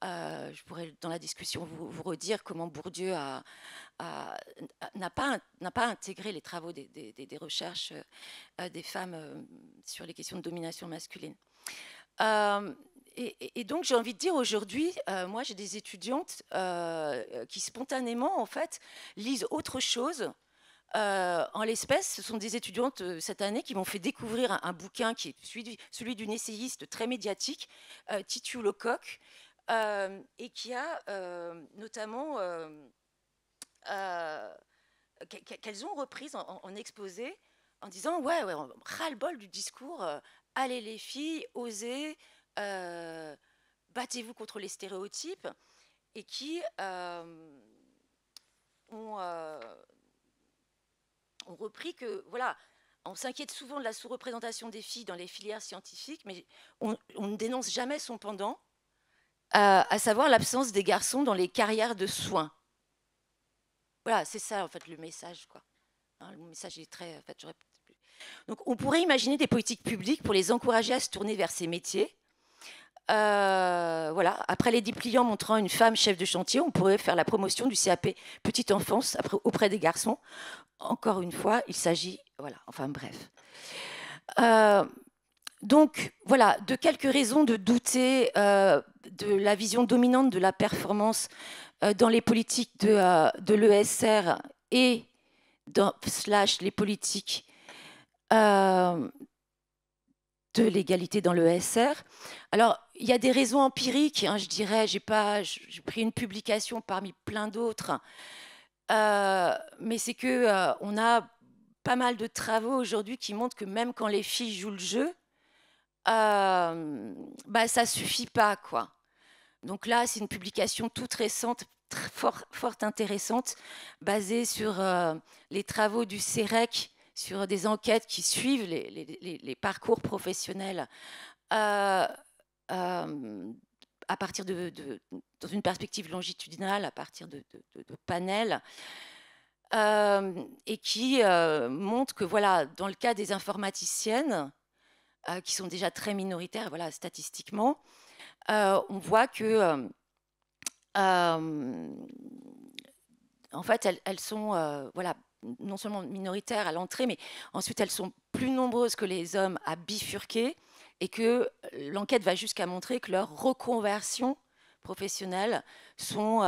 je pourrais dans la discussion vous redire comment Bourdieu n'a pas intégré les travaux des recherches des femmes sur les questions de domination masculine. Et donc j'ai envie de dire aujourd'hui, moi j'ai des étudiantes qui spontanément en fait lisent autre chose. En l'espèce, ce sont des étudiantes cette année qui m'ont fait découvrir un bouquin qui est celui d'une essayiste très médiatique, Titu Lecoq, et qui a notamment qu'elles ont reprise en exposé en disant ouais, ras-le-bol du discours, allez les filles, osez, battez-vous contre les stéréotypes, et qui ont repris que voilà, on s'inquiète souvent de la sous-représentation des filles dans les filières scientifiques, mais on ne dénonce jamais son pendant, à savoir l'absence des garçons dans les carrières de soins. Voilà, c'est ça en fait le message, quoi. Hein, le message est très. En fait, donc, on pourrait imaginer des politiques publiques pour les encourager à se tourner vers ces métiers. Voilà. Après les dépliants montrant une femme chef de chantier, on pourrait faire la promotion du CAP petite enfance auprès des garçons. Encore une fois, il s'agit, voilà. Enfin bref. Donc voilà, de quelques raisons de douter de la vision dominante de la performance dans les politiques de l'ESR et / les politiques de l'égalité dans l'ESR. Alors, il y a des raisons empiriques, hein, je dirais, j'ai pris une publication parmi plein d'autres, mais c'est que on a pas mal de travaux aujourd'hui qui montrent que même quand les filles jouent le jeu, bah, ça suffit pas, quoi. Donc là, c'est une publication toute récente, fort intéressante, basée sur les travaux du CEREC, sur des enquêtes qui suivent les parcours professionnels à partir dans une perspective longitudinale, à partir de panels, et qui montrent que voilà, dans le cas des informaticiennes, qui sont déjà très minoritaires, voilà, statistiquement, on voit que en fait, elles sont voilà, non seulement minoritaires à l'entrée, mais ensuite elles sont plus nombreuses que les hommes à bifurquer, et que l'enquête va jusqu'à montrer que leurs reconversions professionnelles sont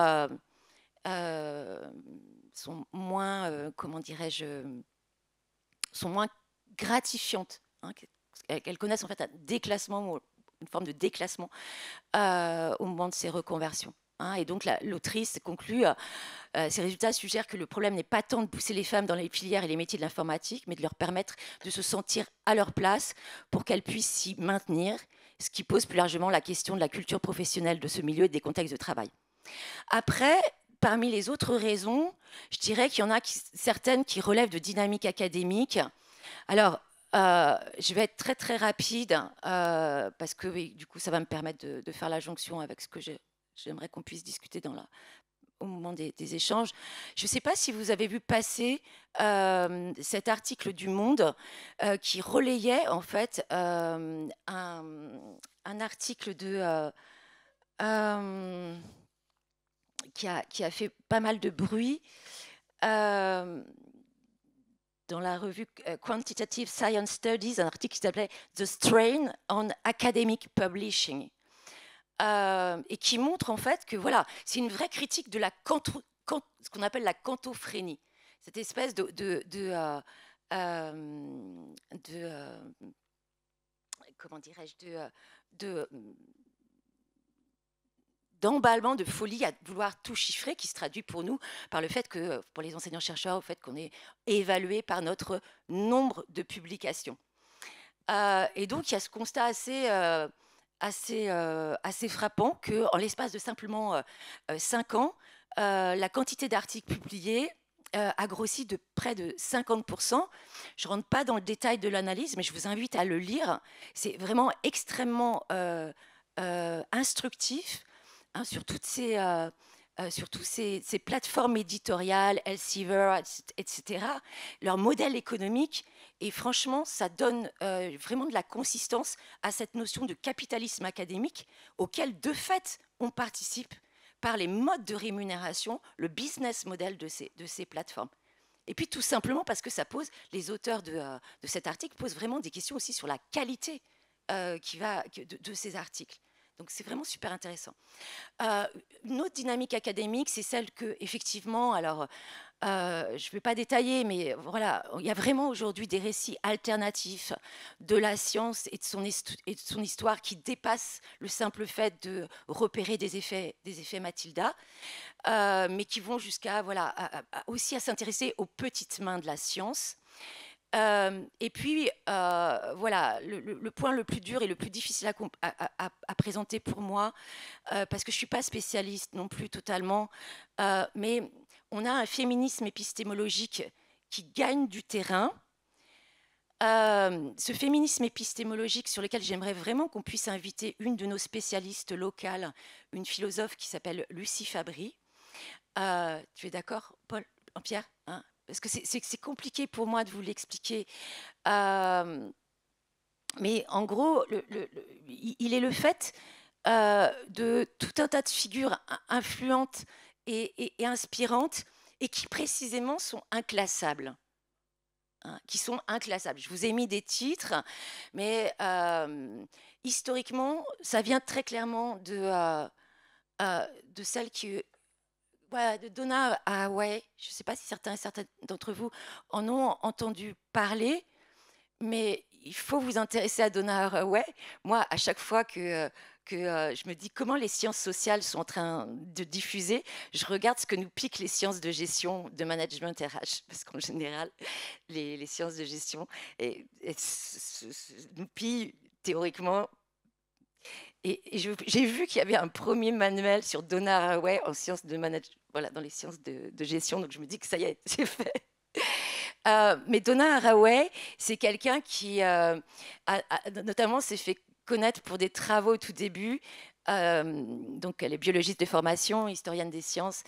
moins, comment dirais-je, sont moins gratifiantes, hein, qu'elles connaissent en fait un déclassement, une forme de déclassement au moment de ces reconversions. Hein. Et donc l'autrice conclut, ces résultats suggèrent que le problème n'est pas tant de pousser les femmes dans les filières et les métiers de l'informatique, mais de leur permettre de se sentir à leur place pour qu'elles puissent s'y maintenir, ce qui pose plus largement la question de la culture professionnelle de ce milieu et des contextes de travail. Après, parmi les autres raisons, je dirais qu'il y en a certaines qui relèvent de dynamiques académiques. Alors, je vais être très très rapide parce que oui, du coup, ça va me permettre de faire la jonction avec ce que j'aimerais qu'on puisse discuter au moment des échanges. Je ne sais pas si vous avez vu passer cet article du Monde qui relayait en fait un article qui a fait pas mal de bruit dans la revue Quantitative Science Studies, un article qui s'appelait The Strain on Academic Publishing, et qui montre en fait que voilà, c'est une vraie critique de ce qu'on appelle la cantophrénie, cette espèce comment dirais-je, d'emballement, de folie à vouloir tout chiffrer, qui se traduit pour nous par le fait que, pour les enseignants-chercheurs, au fait qu'on est évalué par notre nombre de publications. Et donc, il y a ce constat assez frappant qu'en l'espace de simplement 5 ans, la quantité d'articles publiés a grossi de près de 50%. Je ne rentre pas dans le détail de l'analyse, mais je vous invite à le lire. C'est vraiment extrêmement instructif. Hein, sur toutes ces plateformes éditoriales, Elsevier, etc., leur modèle économique, et franchement, ça donne vraiment de la consistance à cette notion de capitalisme académique auquel, de fait, on participe par les modes de rémunération, le business model de ces plateformes. Et puis, tout simplement parce que ça pose, les auteurs de cet article posent vraiment des questions aussi sur la qualité de ces articles. Donc, c'est vraiment super intéressant. Une autre dynamique académique, c'est celle que, effectivement, alors, je ne vais pas détailler, mais voilà, il y a vraiment aujourd'hui des récits alternatifs de la science et de son histoire qui dépassent le simple fait de repérer des effets Matilda, mais qui vont jusqu'à, voilà, aussi à s'intéresser aux petites mains de la science. Et puis, voilà, le point le plus dur et le plus difficile à présenter pour moi, parce que je ne suis pas spécialiste non plus totalement, mais on a un féminisme épistémologique qui gagne du terrain. Ce féminisme épistémologique sur lequel j'aimerais vraiment qu'on puisse inviter une de nos spécialistes locales, une philosophe qui s'appelle Lucie Fabry. Tu es d'accord, Pierre, hein? Parce que c'est compliqué pour moi de vous l'expliquer. Mais en gros, il est le fait de tout un tas de figures influentes et inspirantes et qui précisément sont inclassables. Hein, qui sont inclassables. Je vous ai mis des titres, mais historiquement, ça vient très clairement de celle qui... Voilà, de Donna Haraway. Je ne sais pas si certains d'entre vous en ont entendu parler, mais il faut vous intéresser à Donna Haraway. Moi, à chaque fois que je me dis comment les sciences sociales sont en train de diffuser, je regarde ce que nous piquent les sciences de gestion, de management RH, parce qu'en général, les sciences de gestion nous pillent théoriquement. Et j'ai vu qu'il y avait un premier manuel sur Donna Haraway en sciences de management, voilà, dans les sciences de gestion, donc je me dis que ça y est, c'est fait. Mais Donna Haraway, c'est quelqu'un qui notamment s'est fait connaître pour des travaux au tout début. Donc elle est biologiste de formation, historienne des sciences,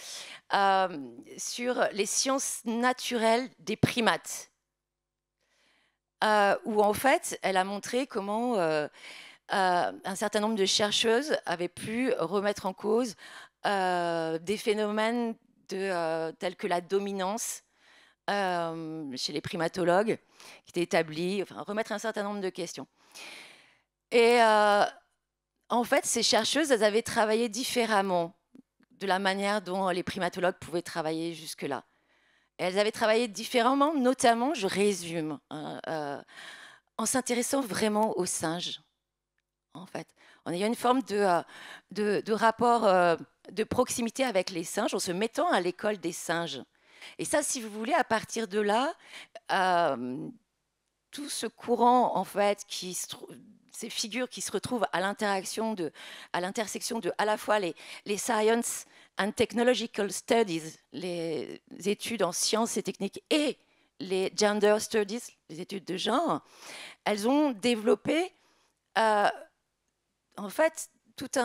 sur les sciences naturelles des primates, où en fait elle a montré comment un certain nombre de chercheuses avaient pu remettre en cause des phénomènes tels que la dominance chez les primatologues qui étaient établis, enfin remettre un certain nombre de questions. Et en fait, ces chercheuses, elles avaient travaillé différemment de la manière dont les primatologues pouvaient travailler jusque-là. Elles avaient travaillé différemment, notamment, je résume, hein, en s'intéressant vraiment aux singes, en fait. En ayant une forme de rapport de proximité avec les singes, en se mettant à l'école des singes. Et ça, si vous voulez, à partir de là, tout ce courant, en fait, ces figures qui se retrouvent à l'intersection de à la fois les science and technological studies, les études en sciences et techniques, et les gender studies, les études de genre, elles ont développé, en fait, toute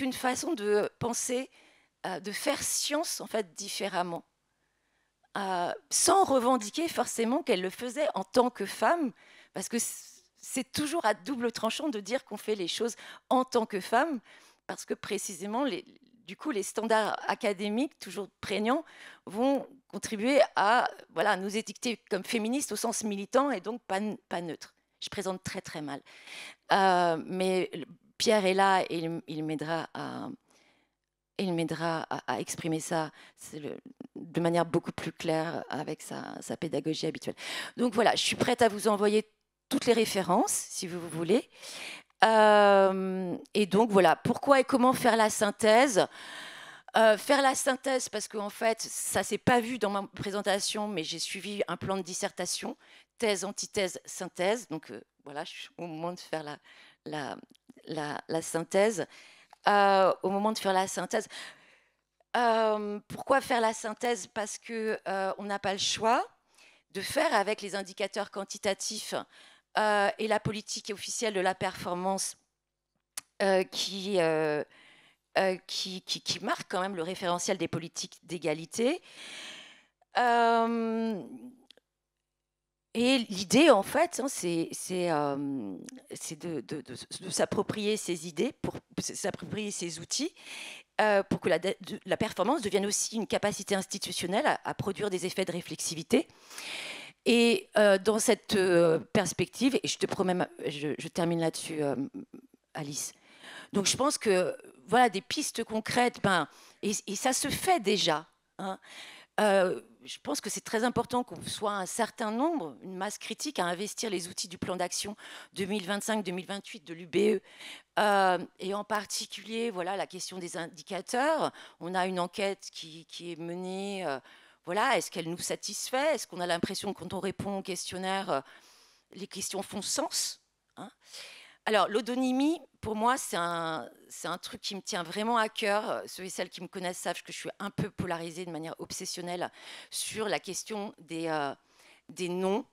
une façon de penser, de faire science, en fait, différemment. Sans revendiquer forcément qu'elle le faisait en tant que femme, parce que c'est toujours à double tranchant de dire qu'on fait les choses en tant que femme, parce que précisément, du coup, les standards académiques, toujours prégnants, vont contribuer à voilà, nous étiqueter comme féministes au sens militant et donc pas neutre. Je présente très très mal. Mais Pierre est là et il m'aidera à exprimer ça de manière beaucoup plus claire avec sa pédagogie habituelle. Donc voilà, je suis prête à vous envoyer toutes les références, si vous voulez. Et donc voilà, pourquoi et comment faire la synthèse. Faire la synthèse, parce qu'en fait, ça ne s'est pas vu dans ma présentation, mais j'ai suivi un plan de dissertation, thèse, antithèse, synthèse. Donc voilà, je suis au moment de faire la synthèse. Au moment de faire la synthèse. Pourquoi faire la synthèse? Parce qu'on n'a pas le choix de faire avec les indicateurs quantitatifs et la politique officielle de la performance qui marque quand même le référentiel des politiques d'égalité. Et l'idée, en fait, hein, c'est de s'approprier ces idées, pour s'approprier ces outils, pour que la performance devienne aussi une capacité institutionnelle à produire des effets de réflexivité. Et dans cette perspective, et je te promets, je termine là-dessus, Alice. Donc je pense que voilà des pistes concrètes, et ça se fait déjà. Hein. Je pense que c'est très important qu'on soit un certain nombre, une masse critique, à investir les outils du plan d'action 2025-2028 de l'UBE. Et en particulier, voilà, la question des indicateurs. On a une enquête qui est menée. Voilà, est-ce qu'elle nous satisfait? Est-ce qu'on a l'impression que quand on répond au questionnaire, les questions font sens? Hein. Alors, l'odonymie, pour moi, c'est un truc qui me tient vraiment à cœur. Ceux et celles qui me connaissent savent que je suis un peu polarisée de manière obsessionnelle sur la question des noms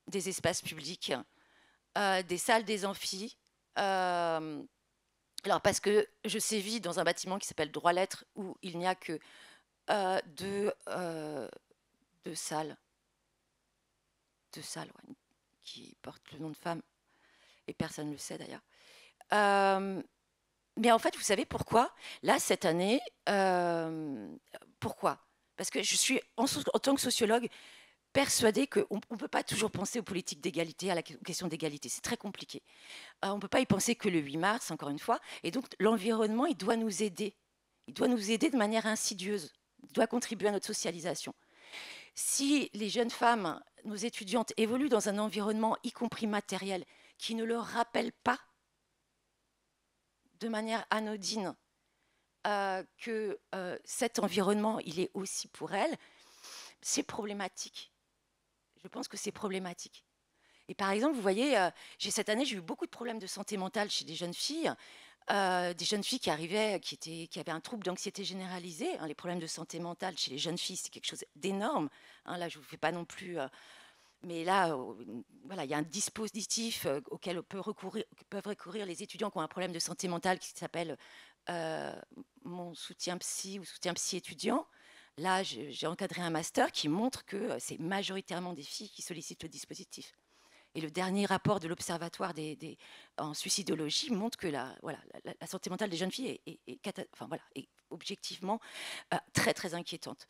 des espaces publics, des salles, des amphis. Alors, parce que je sévis dans un bâtiment qui s'appelle Droit-Lettres, où il n'y a que deux salles. Deux salles, ouais, qui portent le nom de femme. Et personne ne le sait d'ailleurs. Mais en fait, vous savez pourquoi? Là, cette année, pourquoi? Parce que je suis, en tant que sociologue, persuadée qu'on ne peut pas toujours penser aux politiques d'égalité, à la question d'égalité. C'est très compliqué. On ne peut pas y penser que le 8 mars, encore une fois. Et donc, l'environnement, il doit nous aider. Il doit nous aider de manière insidieuse. Il doit contribuer à notre socialisation. Si les jeunes femmes, nos étudiantes, évoluent dans un environnement, y compris matériel, qui ne leur rappelle pas de manière anodine que cet environnement, il est aussi pour elles, c'est problématique. Je pense que c'est problématique. Et par exemple, vous voyez, cette année, j'ai eu beaucoup de problèmes de santé mentale chez des jeunes filles qui arrivaient, qui avaient un trouble d'anxiété généralisée. Hein, les problèmes de santé mentale chez les jeunes filles, c'est quelque chose d'énorme. Hein, là, je ne vous fais pas non plus... mais là, voilà, il y a un dispositif auquel peuvent recourir les étudiants qui ont un problème de santé mentale qui s'appelle mon soutien psy ou soutien psy étudiant. Là, j'ai encadré un master qui montre que c'est majoritairement des filles qui sollicitent le dispositif. Et le dernier rapport de l'Observatoire en suicidologie montre que la santé mentale des jeunes filles est objectivement très, très inquiétante.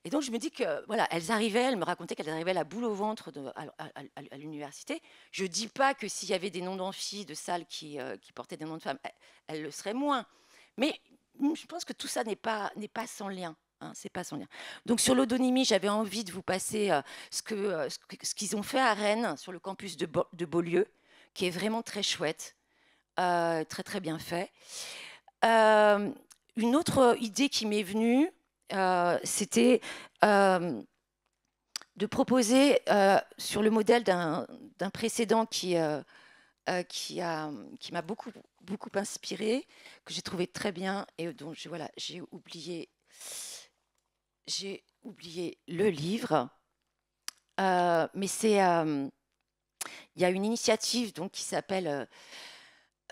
Et donc, je me dis que, voilà, elles me racontaient qu'elles arrivaient la boule au ventre à l'université. Je ne dis pas que s'il y avait des noms d'amphi, de salles qui portaient des noms de femmes, elles le seraient moins. Mais je pense que tout ça n'est pas sans lien. Hein, c'est pas son lien. Donc sur l'odonymie, j'avais envie de vous passer ce qu'ils ont fait à Rennes, sur le campus de Beaulieu, qui est vraiment très chouette, très très bien fait. Une autre idée qui m'est venue, c'était de proposer, sur le modèle d'un précédent qui m'a beaucoup inspiré, que j'ai trouvé très bien et dont j'ai oublié le livre, mais c'est il y a une initiative donc qui s'appelle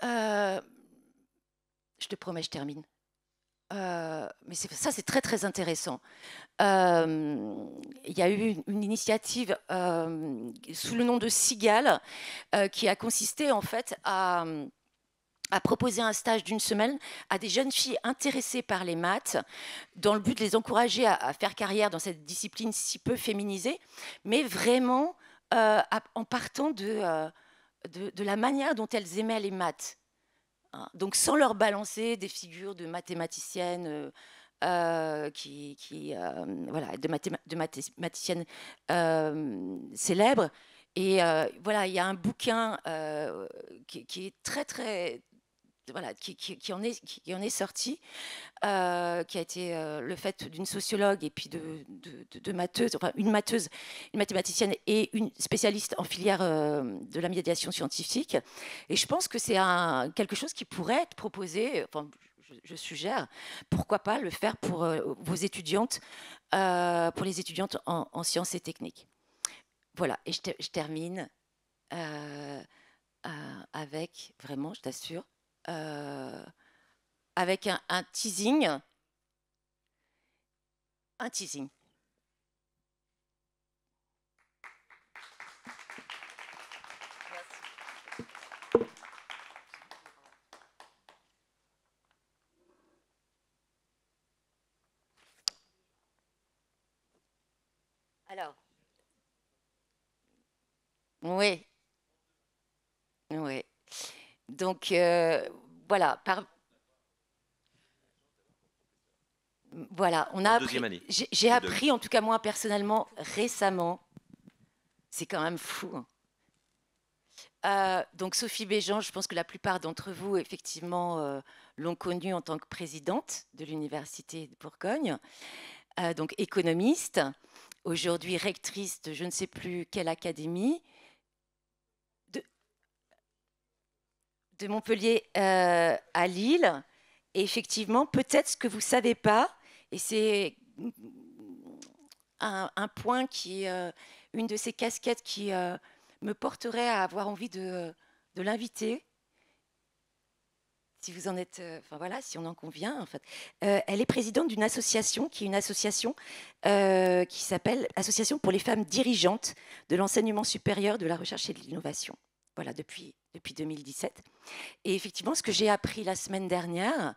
je te promets, je termine. Mais ça, c'est très très intéressant. Il y a eu une initiative sous le nom de Cigale qui a consisté en fait à proposer un stage d'une semaine à des jeunes filles intéressées par les maths, dans le but de les encourager à faire carrière dans cette discipline si peu féminisée, mais vraiment en partant de la manière dont elles aimaient les maths. Hein, donc sans leur balancer des figures de mathématiciennes voilà, de mathématiciennes célèbres. Et voilà, il y a un bouquin qui est très très voilà, qui en est sorti, qui a été le fait d'une sociologue et puis de matheuses, enfin une matheuse, une mathématicienne et une spécialiste en filière de la médiation scientifique. Et je pense que c'est quelque chose qui pourrait être proposé, enfin, je suggère, pourquoi pas le faire pour vos étudiantes, pour les étudiantes en sciences et techniques. Voilà, et je termine avec, vraiment, je t'assure, avec un teasing. Un teasing. Merci. Alors. Oui. Oui. Donc, voilà. Voilà, on a appris. J'ai appris, en tout cas moi personnellement, récemment. C'est quand même fou. Hein. Donc Sophie Béjean, je pense que la plupart d'entre vous, effectivement, l'ont connue en tant que présidente de l'Université de Bourgogne, donc économiste, aujourd'hui rectrice de je ne sais plus quelle académie, de Montpellier à Lille. Et effectivement, peut-être ce que vous ne savez pas, et c'est un point qui est une de ces casquettes qui me porterait à avoir envie de l'inviter, si vous en êtes, enfin voilà, si on en convient en fait. Elle est présidente d'une association qui est une association qui s'appelle Association pour les femmes dirigeantes de l'enseignement supérieur, de la recherche et de l'innovation. Voilà, depuis 2017. Et effectivement, ce que j'ai appris la semaine dernière,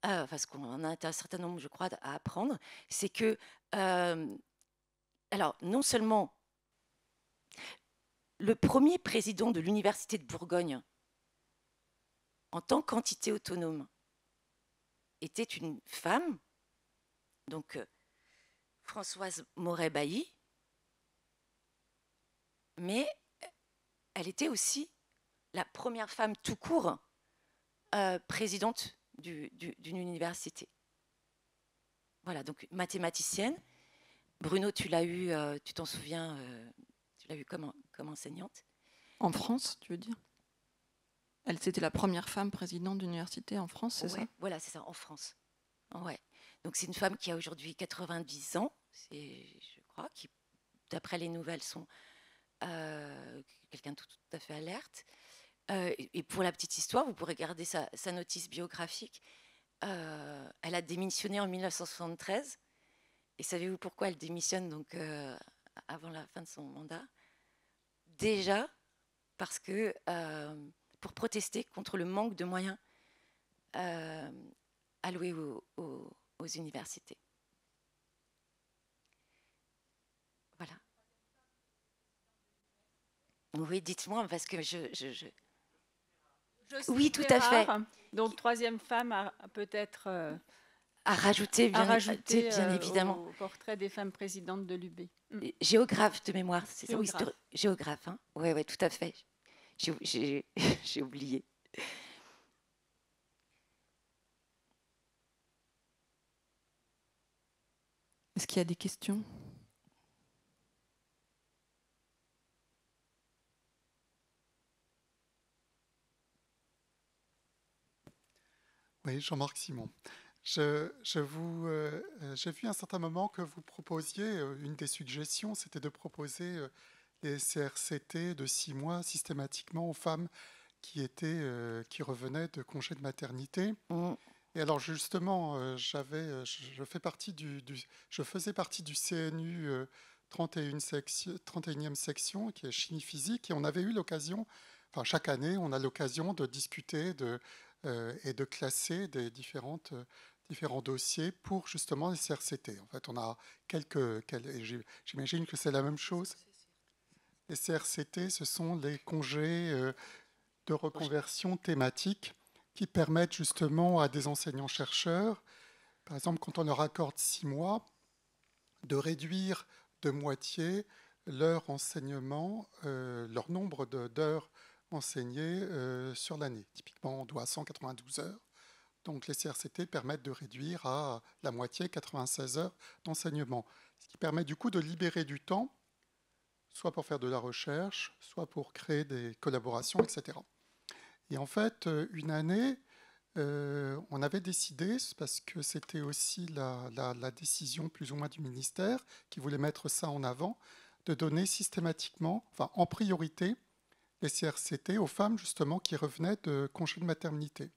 parce qu'on en a un certain nombre, je crois, à apprendre, c'est que, alors, non seulement le premier président de l'Université de Bourgogne, en tant qu'entité autonome, était une femme, donc Françoise Moret-Bailly, mais elle était aussi la première femme tout court présidente d'une université. Voilà, donc mathématicienne. Bruno, tu l'as eu, tu t'en souviens, tu l'as eu comme enseignante. En France, tu veux dire? C'était la première femme présidente d'université en France, c'est ça? Voilà, c'est ça, en France. Ouais. Donc c'est une femme qui a aujourd'hui 90 ans, je crois, qui, d'après les nouvelles, sont quelqu'un de tout à fait alerte. Et pour la petite histoire, vous pourrez regarder sa notice biographique. Elle a démissionné en 1973. Et savez-vous pourquoi elle démissionne donc, avant la fin de son mandat? Déjà parce que pour protester contre le manque de moyens alloués aux universités. Voilà. Oui, dites-moi, parce que oui, tout à fait. Donc, troisième femme, peut-être À rajouter, à bien, rajouter bien évidemment. au portrait des femmes présidentes de l'UB. Géographe de mémoire, c'est ça? Oui, Géographe. géographe, hein. Oui, ouais, tout à fait. J'ai oublié. Est-ce qu'il y a des questions? Oui, Jean-Marc Simon. J'ai vu à un certain moment que vous proposiez, une des suggestions, c'était de proposer les CRCT de 6 mois systématiquement aux femmes qui revenaient de congé de maternité. Mm. Et alors justement, je faisais partie du CNU 31e section, qui est chimie physique, et on avait eu l'occasion, enfin chaque année, on a l'occasion de discuter et de classer des différents dossiers pour justement les CRCT. En fait, on a j'imagine que c'est la même chose. Les CRCT, ce sont les congés de reconversion thématique qui permettent justement à des enseignants-chercheurs, par exemple quand on leur accorde 6 mois, de réduire de moitié leur enseignement, leur nombre d'heures enseignées sur l'année. Typiquement, on doit 192 heures. Donc les CRCT permettent de réduire à la moitié, 96 heures d'enseignement. Ce qui permet du coup de libérer du temps, soit pour faire de la recherche, soit pour créer des collaborations, etc. Et en fait, une année, on avait décidé, parce que c'était aussi la décision plus ou moins du ministère qui voulait mettre ça en avant, de donner systématiquement, enfin en priorité, les CRCT aux femmes justement qui revenaient de congé de maternité.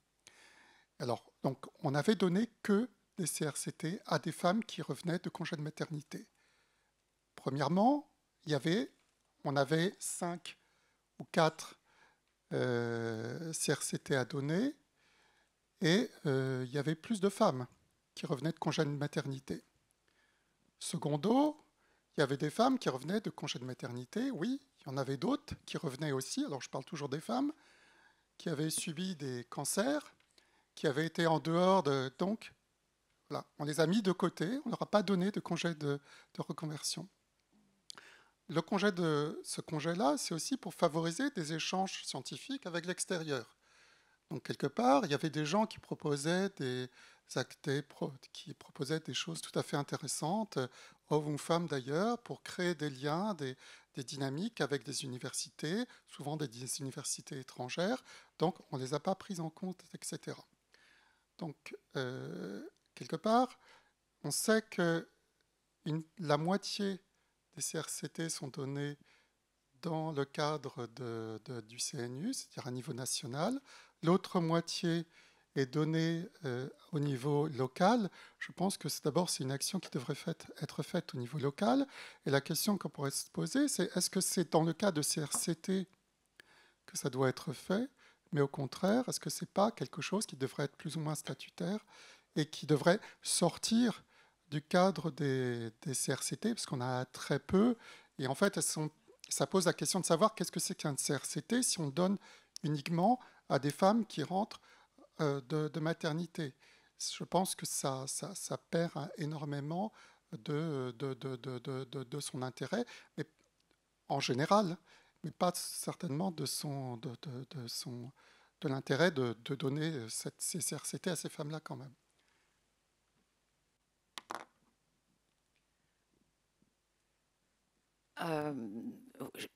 Alors, donc, on avait donné que des CRCT à des femmes qui revenaient de congé de maternité. Premièrement, on avait 5 ou 4 CRCT à donner, et il y avait plus de femmes qui revenaient de congé de maternité. Secondo, il y avait des femmes qui revenaient de congé de maternité, oui, il y en avait d'autres qui revenaient aussi, alors je parle toujours des femmes, qui avaient subi des cancers, qui avaient été en dehors de... Donc, voilà, on les a mis de côté, on ne leur a pas donné de congé de reconversion. Ce congé-là, c'est aussi pour favoriser des échanges scientifiques avec l'extérieur. Donc, quelque part, il y avait des gens qui proposaient des choses tout à fait intéressantes, hommes ou femmes d'ailleurs, pour créer des liens, des dynamiques avec des universités, souvent des universités étrangères. Donc, on ne les a pas prises en compte, etc. Donc, quelque part, on sait que la moitié des CRCT sont donnés dans le cadre du CNU, c'est-à-dire à niveau national. L'autre moitié est donnée au niveau local. Je pense que d'abord, c'est une action qui devrait être faite au niveau local. Et la question qu'on pourrait se poser, c'est est-ce que c'est dans le cas de CRCT que ça doit être fait, mais au contraire, est-ce que ce n'est pas quelque chose qui devrait être plus ou moins statutaire et qui devrait sortir du cadre des CRCT, parce qu'on a très peu, et en fait, ça pose la question de savoir qu'est-ce que c'est qu'un CRCT si on le donne uniquement à des femmes qui rentrent de maternité. Je pense que ça perd énormément de son intérêt, mais en général, mais pas certainement de l'intérêt de donner ces CRCT à ces femmes-là quand même.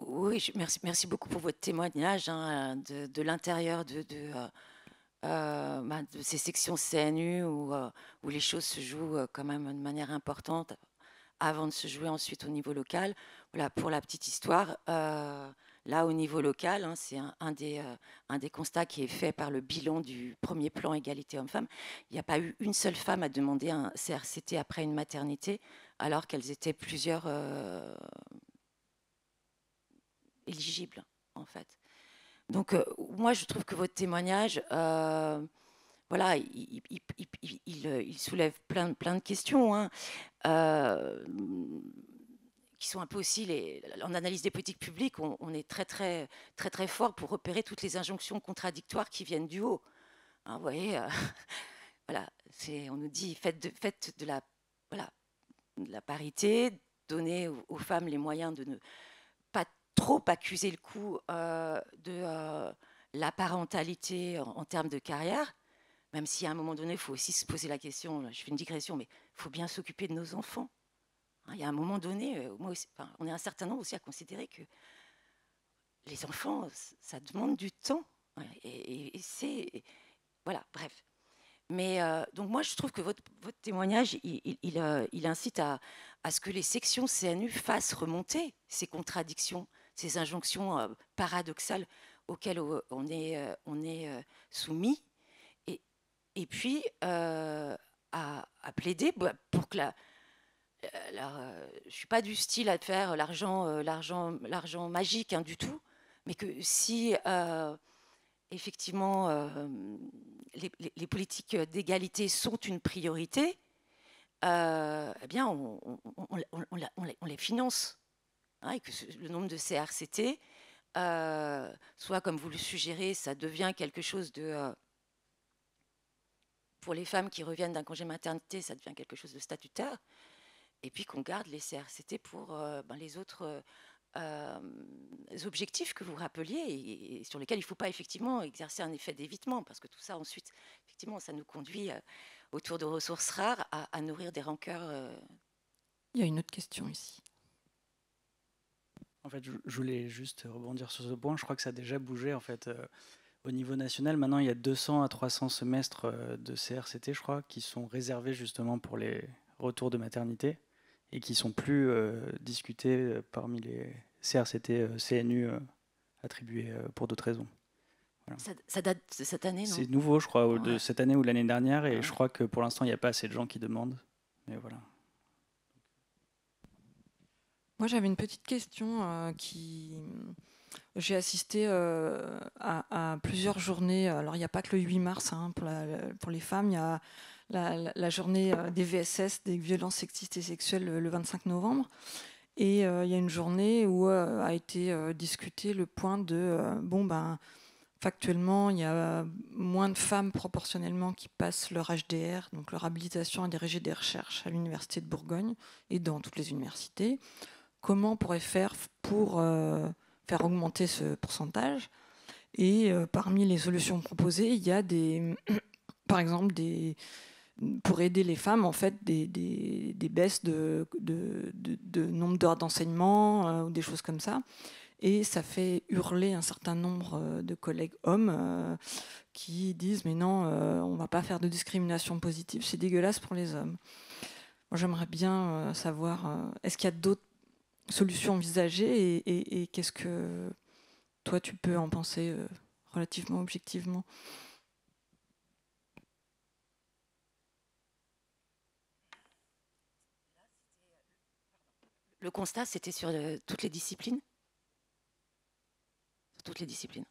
Oui, merci beaucoup pour votre témoignage hein, de l'intérieur de ces sections CNU où les choses se jouent quand même de manière importante avant de se jouer ensuite au niveau local. Voilà, pour la petite histoire, là au niveau local, hein, c'est un des constats qui est fait par le bilan du premier plan égalité homme-femme. Il n'y a pas eu une seule femme à demander un CRCT après une maternité, alors qu'elles étaient plusieurs éligibles, en fait. Donc, moi, je trouve que votre témoignage, voilà, il soulève plein de questions, hein, qui sont un peu aussi en analyse des politiques publiques. On est très fort pour repérer toutes les injonctions contradictoires qui viennent du haut. Hein, vous voyez, voilà, on nous dit faites de la, voilà, de la parité, donnez aux femmes les moyens de ne pas trop accuser le coup de la parentalité en termes de carrière, même si à un moment donné, il faut aussi se poser la question, je fais une digression, mais il faut bien s'occuper de nos enfants. Hein, il y a un moment donné, moi aussi, on est un certain nombre aussi à considérer que les enfants, ça demande du temps. Et c'est... Voilà, bref. Mais donc moi, je trouve que votre témoignage, il incite à ce que les sections CNU fassent remonter ces contradictions, ces injonctions paradoxales auxquelles on est soumis, et puis à plaider pour que je ne suis pas du style à faire l'argent magique, hein, du tout, mais que si effectivement les politiques d'égalité sont une priorité, eh bien on les finance, hein, et que le nombre de CRCT soit, comme vous le suggérez, ça devient quelque chose de... pour les femmes qui reviennent d'un congé maternité, ça devient quelque chose de statutaire, et puis qu'on garde les CRCT pour les autres objectifs que vous rappeliez et sur lesquels il ne faut pas effectivement exercer un effet d'évitement, parce que tout ça ensuite, effectivement, ça nous conduit autour de ressources rares à nourrir des rancœurs. Il y a une autre question ici. En fait, je voulais juste rebondir sur ce point. Je crois que ça a déjà bougé en fait. Au niveau national, maintenant, il y a 200 à 300 semestres de CRCT, je crois, qui sont réservés justement pour les retours de maternité et qui sont plus discutés parmi les CRCT CNU attribués pour d'autres raisons. Voilà. Ça date de cette année, non? C'est nouveau, je crois, de cette année ou l'année dernière, et Ouais. je crois que pour l'instant, il n'y a pas assez de gens qui demandent. Mais voilà. Moi, j'avais une petite question J'ai assisté à plusieurs journées. Alors, il n'y a pas que le 8 mars hein, pour les femmes. Il y a la journée des VSS, des violences sexistes et sexuelles, le 25 novembre. Et il y a une journée où a été discuté le point de factuellement, il y a moins de femmes proportionnellement qui passent leur HDR, donc leur habilitation à diriger des recherches à l'Université de Bourgogne et dans toutes les universités. Comment on pourrait faire pour faire augmenter ce pourcentage? Et parmi les solutions proposées, il y a par exemple pour aider les femmes, en fait, des baisses de nombre d'heures d'enseignement ou des choses comme ça. Et ça fait hurler un certain nombre de collègues hommes qui disent « mais non, on ne va pas faire de discrimination positive, c'est dégueulasse pour les hommes ». Moi, j'aimerais bien savoir, est-ce qu'il y a d'autres solutions envisagées et qu'est-ce que toi, tu peux en penser relativement objectivement? Le constat, c'était sur toutes les disciplines. Sur toutes les disciplines.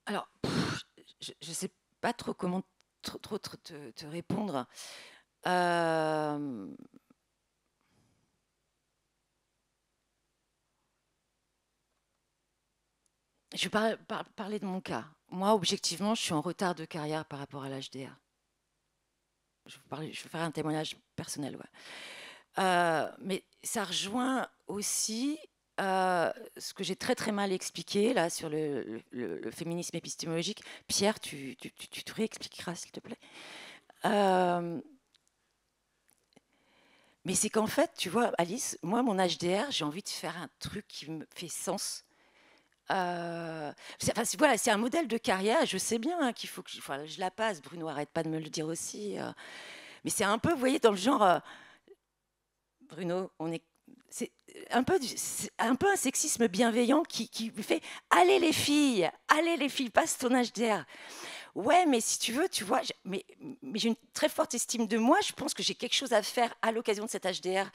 Alors, je ne sais pas trop comment trop te répondre. Je vais parler de mon cas. Moi, objectivement, je suis en retard de carrière par rapport à l'HDR. Je vais faire un témoignage personnel. Ouais. Mais ça rejoint aussi ce que j'ai très très mal expliqué là sur le féminisme épistémologique. Pierre, tu te réexpliqueras s'il te plaît. Mais c'est qu'en fait, tu vois, Alice, moi, mon HDR, j'ai envie de faire un truc qui me fait sens. Voilà, c'est un modèle de carrière. Je sais bien qu'il faut que je la passe. Bruno, arrête pas de me le dire aussi. Mais c'est un peu, vous voyez, dans le genre... Bruno, c'est un peu un sexisme bienveillant qui fait « Allez les filles, passe ton HDR ». Ouais, mais si tu veux, tu vois, mais j'ai une très forte estime de moi. Je pense que j'ai quelque chose à faire à l'occasion de cet HDR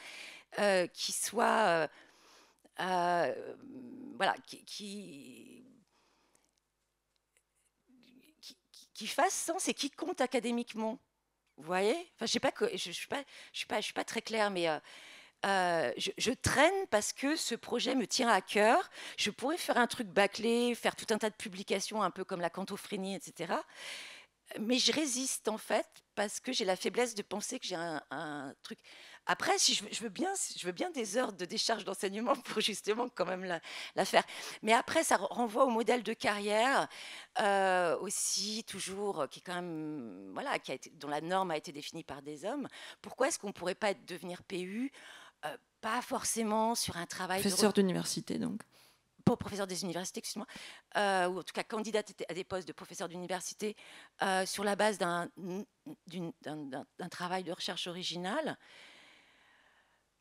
qui soit... voilà, qui fasse sens et qui compte académiquement. Vous voyez? Enfin, je sais pas que je suis pas très claire, mais je traîne parce que ce projet me tient à cœur. Je pourrais faire un truc bâclé, faire tout un tas de publications un peu comme la cantophrénie, etc. Mais je résiste en fait parce que j'ai la faiblesse de penser que j'ai un truc. Après, si je veux bien des heures de décharge d'enseignement pour justement quand même la faire. Mais après, ça renvoie au modèle de carrière aussi toujours qui est quand même voilà, dont la norme a été définie par des hommes. Pourquoi est-ce qu'on ne pourrait pas devenir PU pas forcément sur un travail Professeur d'université, donc. Pour professeur des universités, excuse-moi, ou en tout cas candidate à des postes de professeur d'université sur la base d'un travail de recherche original.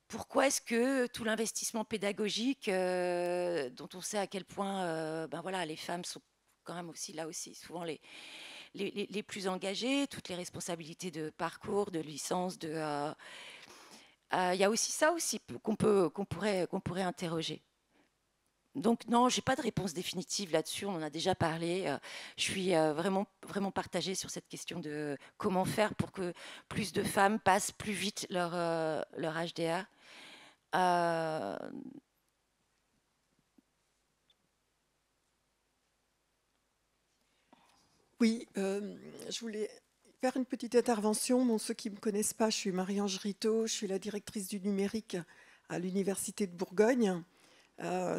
Pourquoi est-ce que tout l'investissement pédagogique, dont on sait à quel point ben voilà, les femmes sont quand même aussi là aussi souvent les plus engagées, toutes les responsabilités de parcours, de licence, il y a aussi ça aussi qu'on pourrait interroger. Donc non, j'ai pas de réponse définitive là-dessus. On en a déjà parlé. Je suis vraiment partagée sur cette question de comment faire pour que plus de femmes passent plus vite leur HDR. Oui, je voulais faire une petite intervention. Bon, ceux qui ne me connaissent pas, je suis Marie-Ange Ritaud, je suis la directrice du numérique à l'Université de Bourgogne.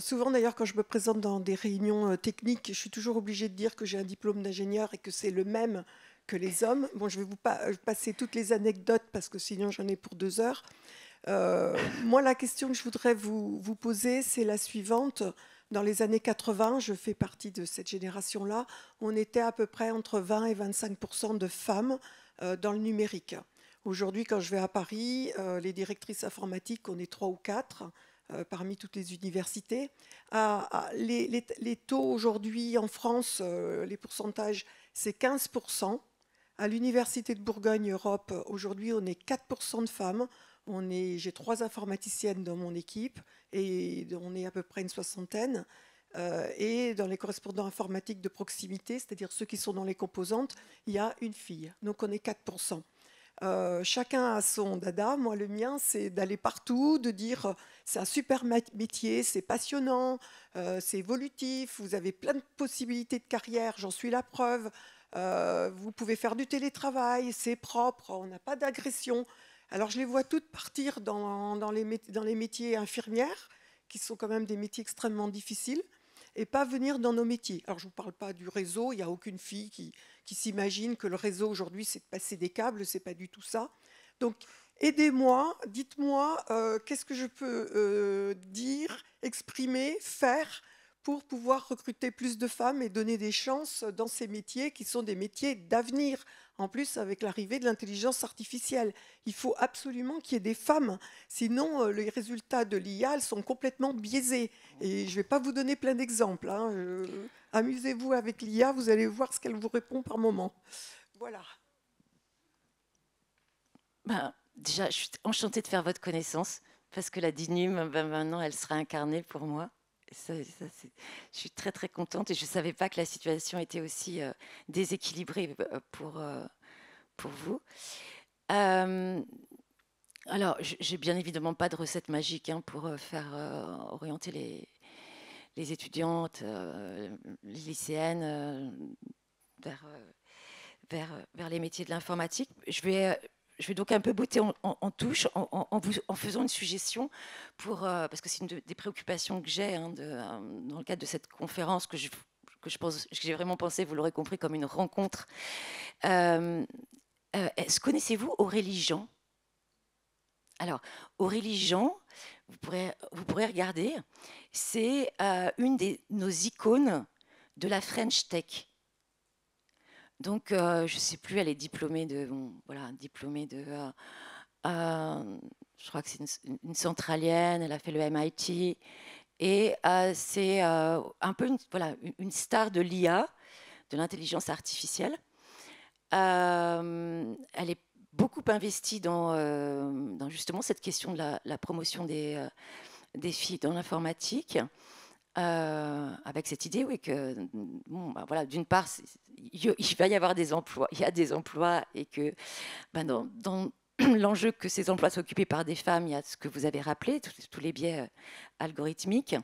Souvent d'ailleurs quand je me présente dans des réunions techniques, je suis toujours obligée de dire que j'ai un diplôme d'ingénieur et que c'est le même que les hommes. Bon, je vais vous passer toutes les anecdotes parce que sinon j'en ai pour 2 heures. Moi, la question que je voudrais vous poser, c'est la suivante. Dans les années 80, je fais partie de cette génération-là, on était à peu près entre 20 et 25% de femmes dans le numérique. Aujourd'hui, quand je vais à Paris, les directrices informatiques, on est 3 ou 4 parmi toutes les universités. Les taux aujourd'hui en France, les pourcentages, c'est 15%. À l'Université de Bourgogne Europe, aujourd'hui, on est 4% de femmes. J'ai 3 informaticiennes dans mon équipe et on est à peu près une 60aine. Et dans les correspondants informatiques de proximité, c'est-à-dire ceux qui sont dans les composantes, il y a une fille. Donc on est 4%. Chacun a son dada. Moi, le mien, c'est d'aller partout, de dire c'est un super métier, c'est passionnant, c'est évolutif, vous avez plein de possibilités de carrière, j'en suis la preuve. Vous pouvez faire du télétravail, c'est propre, on n'a pas d'agression. Alors, je les vois toutes partir dans les métiers infirmières, qui sont quand même des métiers extrêmement difficiles, et pas venir dans nos métiers. Alors, je ne vous parle pas du réseau, il n'y a aucune fille qui s'imagine que le réseau aujourd'hui, c'est de passer des câbles, ce n'est pas du tout ça. Donc, aidez-moi, dites-moi qu'est-ce que je peux dire, exprimer, faire pour pouvoir recruter plus de femmes et donner des chances dans ces métiers qui sont des métiers d'avenir. En plus, avec l'arrivée de l'intelligence artificielle, il faut absolument qu'il y ait des femmes. Sinon, les résultats de l'IA sont complètement biaisés. Et je ne vais pas vous donner plein d'exemples. Hein. Amusez-vous avec l'IA, vous allez voir ce qu'elle vous répond par moment. Voilà. Ben, déjà, je suis enchantée de faire votre connaissance, parce que la DINUM, ben, maintenant, elle sera incarnée pour moi. Je suis très très contente et je ne savais pas que la situation était aussi déséquilibrée pour vous. Alors, j'ai bien évidemment pas de recette magique hein, pour faire orienter les étudiantes, les lycéennes vers les métiers de l'informatique. Je vais donc un peu botter en touche en faisant une suggestion parce que c'est une des préoccupations que j'ai hein, dans le cadre de cette conférence que j'ai vraiment pensé, vous l'aurez compris, comme une rencontre. Connaissez-vous Aurélie Jean? Alors, Aurélie Jean, vous pourrez regarder, c'est une de nos icônes de la French Tech. Donc, je ne sais plus, elle est diplômée de, je crois que c'est une centralienne, elle a fait le MIT, et c'est un peu une star de l'IA, de l'intelligence artificielle. Elle est beaucoup investie dans justement cette question de la promotion des filles dans l'informatique. Avec cette idée, oui, que bon, ben voilà, d'une part, il va y avoir des emplois, il y a des emplois, et que ben l'enjeu que ces emplois soient occupés par des femmes, il y a ce que vous avez rappelé, tous les biais algorithmiques.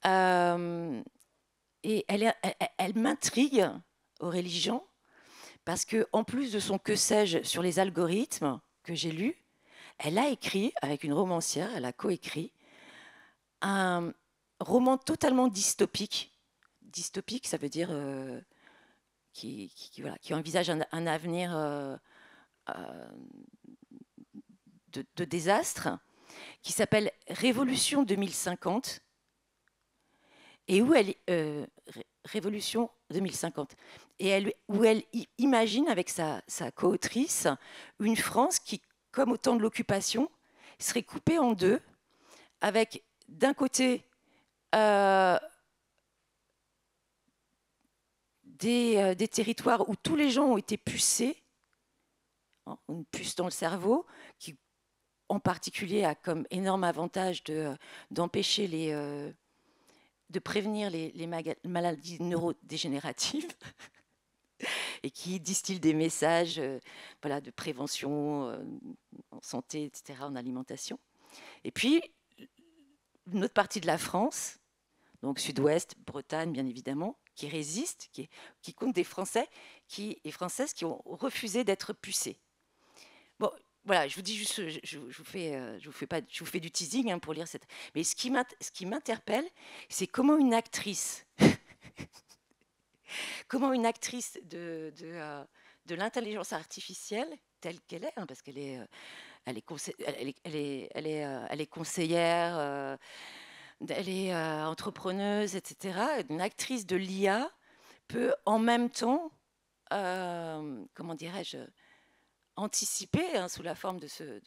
Et elle m'intrigue, Aurélie Jean, parce qu'en plus de son que sais-je sur les algorithmes que j'ai lu, elle a écrit, avec une romancière, elle a coécrit un roman totalement dystopique. Dystopique, ça veut dire qui envisage un avenir de désastre, qui s'appelle Révolution 2050, et où elle Révolution 2050, où elle imagine avec sa co-autrice une France qui, comme au temps de l'occupation, serait coupée en deux, avec d'un côté des territoires où tous les gens ont été pucés, hein, une puce dans le cerveau, qui en particulier a comme énorme avantage d'empêcher de prévenir les maladies neurodégénératives et qui distille des messages de prévention en santé, etc., en alimentation. Et puis, une autre partie de la France, donc sud-ouest, Bretagne, bien évidemment, qui résiste, qui compte des Français et Françaises qui ont refusé d'être pucés. Bon, voilà, je vous dis juste, je vous fais du teasing hein, pour lire cette. Mais ce qui m'interpelle, c'est comment une actrice, de l'intelligence artificielle telle qu'elle est, hein, parce qu'elle est, elle est conseillère, elle est entrepreneuse, etc. Une actrice de l'IA peut en même temps, comment dirais-je, anticiper, hein, sous la forme de ce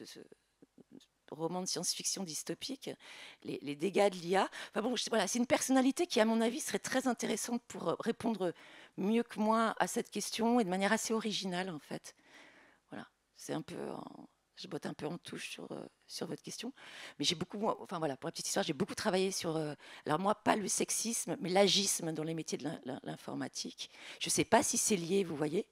roman de science-fiction dystopique, les dégâts de l'IA. Enfin bon, voilà, c'est une personnalité qui, à mon avis, serait très intéressante pour répondre mieux que moi à cette question et de manière assez originale, en fait. Voilà, c'est un peu... Je botte un peu en touche sur votre question. Mais j'ai beaucoup... Enfin voilà, pour la petite histoire, j'ai beaucoup travaillé sur... alors moi, pas le sexisme, mais l'agisme dans les métiers de l'informatique. Je ne sais pas si c'est lié, vous voyez.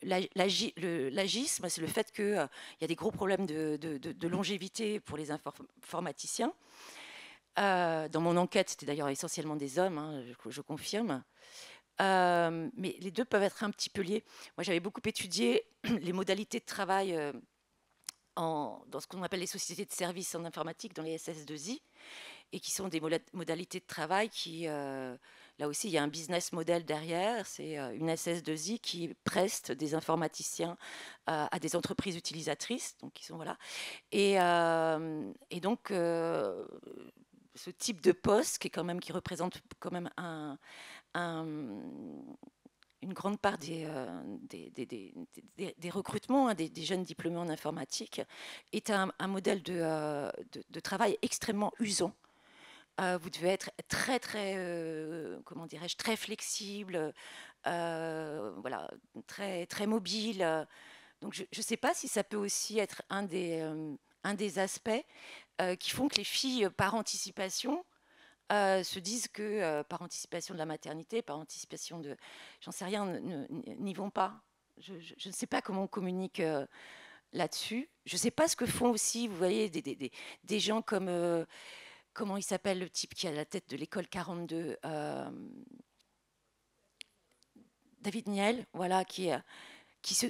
L'agisme, c'est le fait qu'il y a des gros problèmes de longévité pour les informaticiens. Dans mon enquête, c'était d'ailleurs essentiellement des hommes, hein, je confirme. Mais les deux peuvent être un petit peu liés. Moi, j'avais beaucoup étudié les modalités de travail dans ce qu'on appelle les sociétés de services en informatique, dans les SS2I, et qui sont des modalités de travail qui... là aussi, il y a un business model derrière. C'est une SS2I qui preste des informaticiens à des entreprises utilisatrices. Donc, ils sont, voilà. Et donc, ce type de poste qui représente quand même une grande part des recrutements, hein, des jeunes diplômés en informatique, est un modèle de travail extrêmement usant. Vous devez être très, très, comment dirais-je, très flexible, voilà, très, très mobile. Donc, je ne sais pas si ça peut aussi être un des aspects qui font que les filles, par anticipation, se disent que par anticipation de la maternité, par anticipation de, j'en sais rien, n'y vont pas. Je ne sais pas comment on communique là-dessus. Je ne sais pas ce que font aussi, vous voyez, des gens comme... comment il s'appelle le type qui a la tête de l'école 42, David Niel, voilà, qui se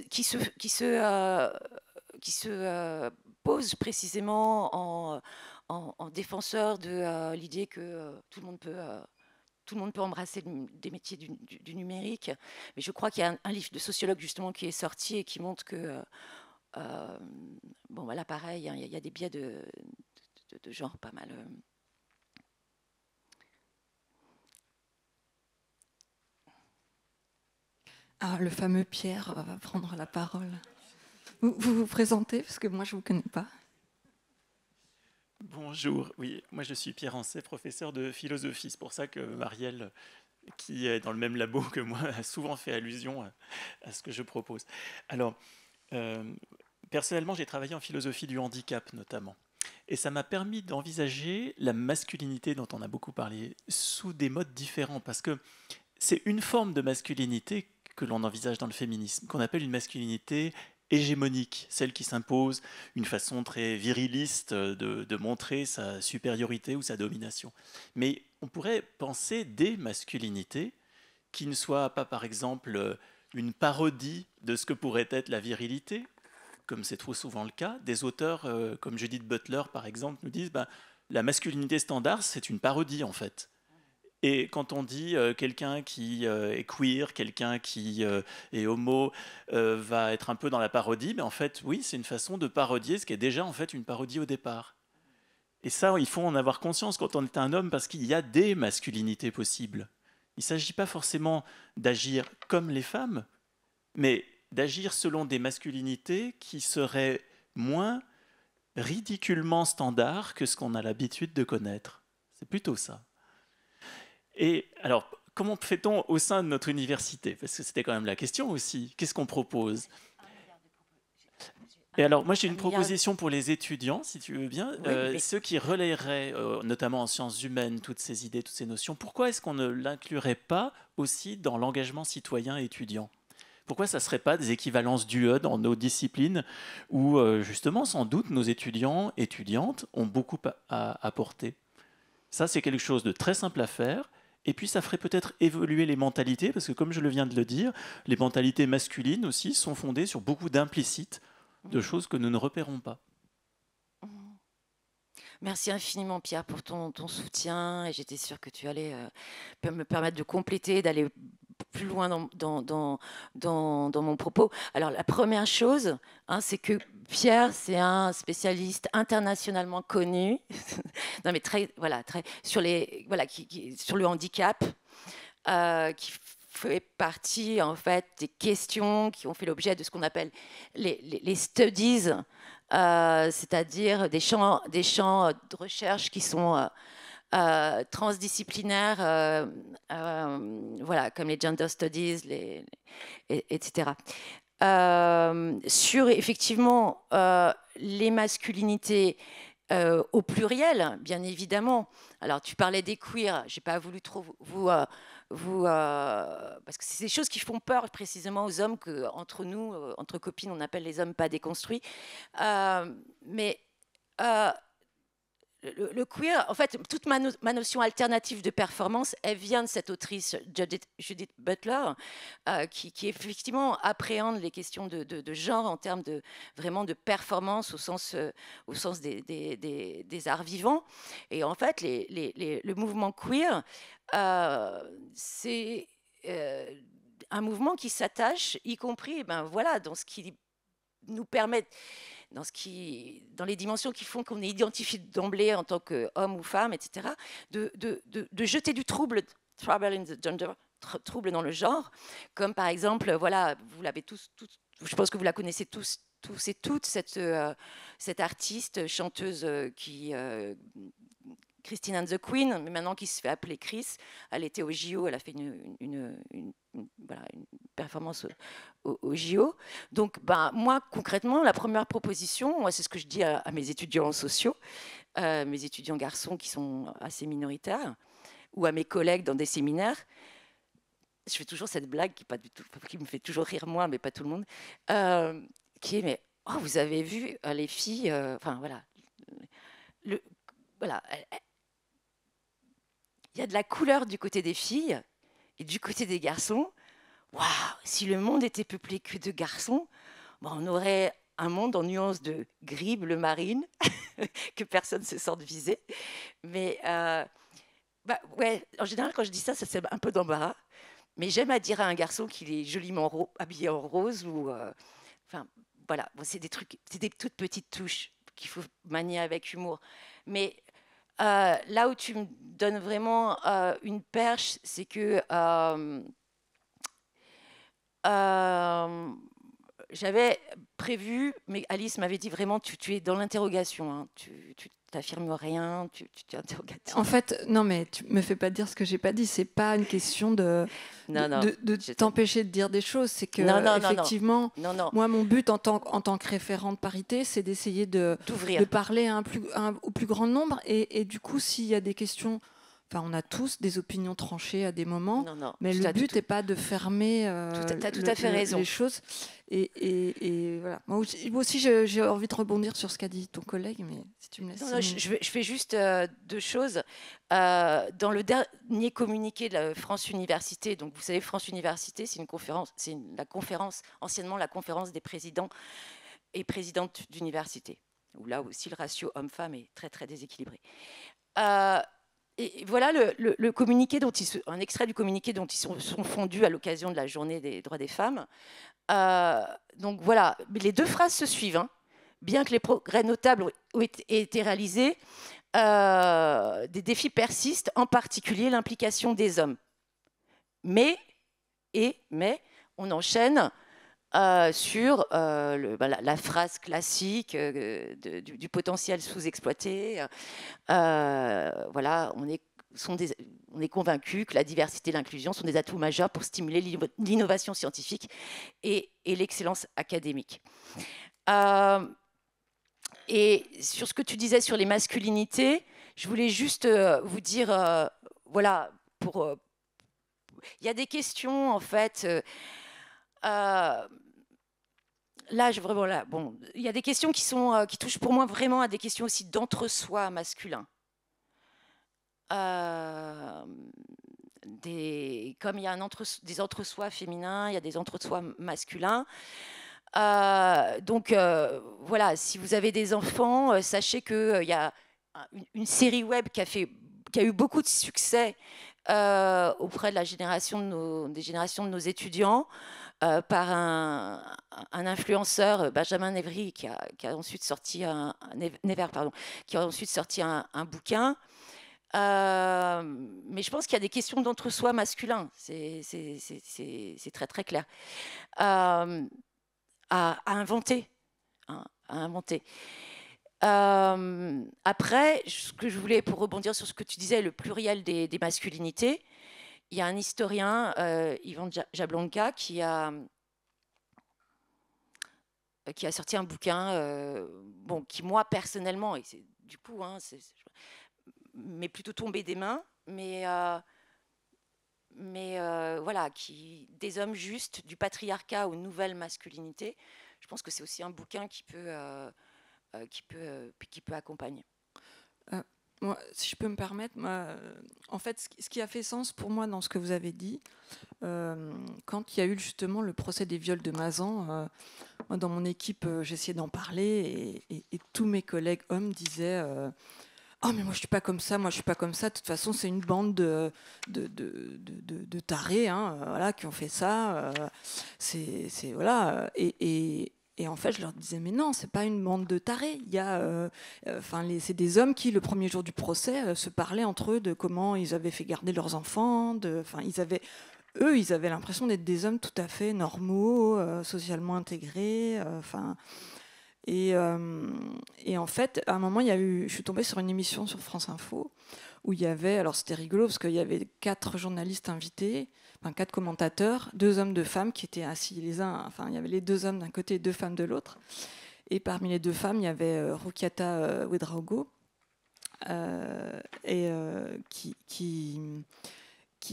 pose précisément en défenseur de l'idée que tout le monde peut embrasser des métiers du numérique. Mais je crois qu'il y a un livre de sociologue justement qui est sorti et qui montre que bon, voilà, pareil, hein, il y a des biais de genre pas mal. Ah, le fameux Pierre va prendre la parole. Vous vous présentez, parce que moi, je ne vous connais pas. Bonjour, oui, moi je suis Pierre Ancet, professeur de philosophie. C'est pour ça que Marielle, qui est dans le même labo que moi, a souvent fait allusion à ce que je propose. Alors, personnellement, j'ai travaillé en philosophie du handicap notamment. Et ça m'a permis d'envisager la masculinité dont on a beaucoup parlé sous des modes différents, parce que c'est une forme de masculinité que l'on envisage dans le féminisme, qu'on appelle une masculinité hégémonique, celle qui s'impose, une façon très viriliste de montrer sa supériorité ou sa domination. Mais on pourrait penser des masculinités qui ne soient pas, par exemple, une parodie de ce que pourrait être la virilité, comme c'est trop souvent le cas. Des auteurs comme Judith Butler, par exemple, nous disent la masculinité standard, c'est une parodie, en fait. Et quand on dit quelqu'un qui est queer, quelqu'un qui est homo, va être un peu dans la parodie, mais en fait, oui, c'est une façon de parodier ce qui est déjà en fait une parodie au départ. Et ça, il faut en avoir conscience quand on est un homme, parce qu'il y a des masculinités possibles. Il ne s'agit pas forcément d'agir comme les femmes, mais d'agir selon des masculinités qui seraient moins ridiculement standards que ce qu'on a l'habitude de connaître. C'est plutôt ça. Et alors, comment fait-on au sein de notre université? Parce que c'était quand même la question aussi. Qu'est-ce qu'on propose? Et alors, moi, j'ai une proposition pour les étudiants, si tu veux bien. Ceux qui relayeraient, notamment en sciences humaines, toutes ces idées, toutes ces notions, pourquoi est-ce qu'on ne l'inclurait pas aussi dans l'engagement citoyen étudiant? Pourquoi ça ne serait pas des équivalences d'UE dans nos disciplines où, justement, sans doute, nos étudiants, étudiantes ont beaucoup à apporter? Ça, c'est quelque chose de très simple à faire. Et puis, ça ferait peut-être évoluer les mentalités, parce que, comme je le viens de le dire, les mentalités masculines aussi sont fondées sur beaucoup d'implicites, de choses que nous ne repérons pas. Merci infiniment, Pierre, pour ton soutien. Et j'étais sûre que tu allais me permettre de compléter, d'aller plus loin dans mon propos. Alors, la première chose, c'est que Pierre, c'est un spécialiste internationalement connu, non, mais très sur le handicap, qui fait partie en fait des questions qui ont fait l'objet de ce qu'on appelle les studies, c'est-à-dire des champs de recherche qui sont transdisciplinaires, comme les gender studies, etc. Sur effectivement les masculinités au pluriel, bien évidemment. Alors, tu parlais des queers, j'ai pas voulu trop parce que c'est des choses qui font peur précisément aux hommes, que entre nous, entre copines, on appelle les hommes pas déconstruits. Mais le queer, en fait, toute ma notion alternative de performance, elle vient de cette autrice Judith Butler, qui effectivement appréhende les questions de genre en termes vraiment de performance au sens des arts vivants. Et en fait, le mouvement queer, c'est un mouvement qui s'attache, y compris dans ce qui nous permet, dans les dimensions qui font qu'on est identifié d'emblée en tant qu'homme ou femme, etc., de jeter du trouble in the gender, trouble dans le genre, comme par exemple, vous l'avez tous, je pense que vous la connaissez tous et toutes, cette artiste, chanteuse Christine and the Queen, mais maintenant qui se fait appeler Chris. Elle était au JO, elle a fait une performance au JO. Donc, moi, concrètement, la première proposition, c'est ce que je dis à mes étudiants sociaux, mes étudiants garçons qui sont assez minoritaires, ou à mes collègues dans des séminaires. Je fais toujours cette blague qui me fait toujours rire moi, mais pas tout le monde, qui est, mais vous avez vu les filles, il y a de la couleur du côté des filles et du côté des garçons. Waouh, si le monde était peuplé que de garçons, on aurait un monde en nuances de gris, bleu marine, que personne ne se sente visé. Mais en général, quand je dis ça, c'est un peu d'embarras. Mais j'aime à dire à un garçon qu'il est joliment habillé en rose. C'est des trucs, c'est des toutes petites touches qu'il faut manier avec humour. Mais là où tu me donnes vraiment une perche, c'est que j'avais prévu, mais Alice m'avait dit vraiment, tu es dans l'interrogation, tu t'affirmes rien, tu es interrogative. En fait, non, mais tu me fais pas dire ce que j'ai pas dit. C'est pas une question de t'empêcher de dire des choses. C'est que effectivement, moi, mon but en tant que référente parité, c'est d'essayer de parler au plus grand nombre. Et du coup, s'il y a des questions Enfin, on a tous des opinions tranchées à des moments, Non, mais le but n'est pas de fermer t'as tout à fait raison. les choses. Et voilà. Moi aussi, j'ai envie de rebondir sur ce qu'a dit ton collègue, mais si tu me laisses. Non, je fais juste deux choses. Dans le dernier communiqué de la France Université, donc vous savez, France Université, c'est une conférence, la conférence, anciennement la conférence des présidents et présidentes d'université, où là aussi le ratio homme-femme est très très déséquilibré. Et voilà le communiqué un extrait du communiqué dont ils sont fondus à l'occasion de la journée des droits des femmes. Donc voilà, les deux phrases se suivent. Hein. Bien que les progrès notables aient été réalisés, des défis persistent, en particulier l'implication des hommes. Mais on enchaîne sur la phrase classique du potentiel sous-exploité. Voilà, on est convaincu que la diversité et l'inclusion sont des atouts majeurs pour stimuler l'innovation scientifique et l'excellence académique. Et sur ce que tu disais sur les masculinités, je voulais juste vous dire, voilà, il y a des questions en fait. Il y a des questions qui touchent pour moi vraiment à des questions aussi d'entre-soi masculin. Comme il y a des entre-soi féminins, il y a des entre-soi masculins. Donc voilà, si vous avez des enfants, sachez qu'il y a une série web qui a eu beaucoup de succès auprès de des générations de nos étudiants. Par un influenceur, Benjamin Nevry, qui a ensuite sorti un bouquin. Mais je pense qu'il y a des questions d'entre-soi masculin, c'est très très clair, à inventer. Hein, à inventer. Après, ce que je voulais, pour rebondir sur ce que tu disais, le pluriel des masculinités, il y a un historien, Ivan Jablonka, qui a sorti un bouquin, qui moi personnellement, et c'est du coup, m'est plutôt tombé des mains, mais voilà, des hommes justes, du patriarcat aux nouvelles masculinités. Je pense que c'est aussi un bouquin qui peut accompagner. Moi, si je peux me permettre, en fait, ce qui a fait sens pour moi dans ce que vous avez dit, quand il y a eu justement le procès des viols de Mazan, moi, dans mon équipe, j'essayais d'en parler et tous mes collègues hommes disaient oh, mais moi, je suis pas comme ça, moi, je suis pas comme ça. De toute façon, c'est une bande de tarés, hein, voilà, qui ont fait ça. C'est voilà. Et en fait, je leur disais, mais non, c'est pas une bande de tarés. Il y a, c'est des hommes qui, le premier jour du procès, se parlaient entre eux de comment ils avaient fait garder leurs enfants. Ils avaient l'impression d'être des hommes tout à fait normaux, socialement intégrés. Et en fait, à un moment, je suis tombée sur une émission sur France Info où il y avait, alors c'était rigolo parce qu'il y avait 4 journalistes invités, 4 commentateurs, 2 hommes, 2 femmes qui étaient assis il y avait les 2 hommes d'un côté et 2 femmes de l'autre. Et parmi les 2 femmes, il y avait Rukiata Ouedraogo, qui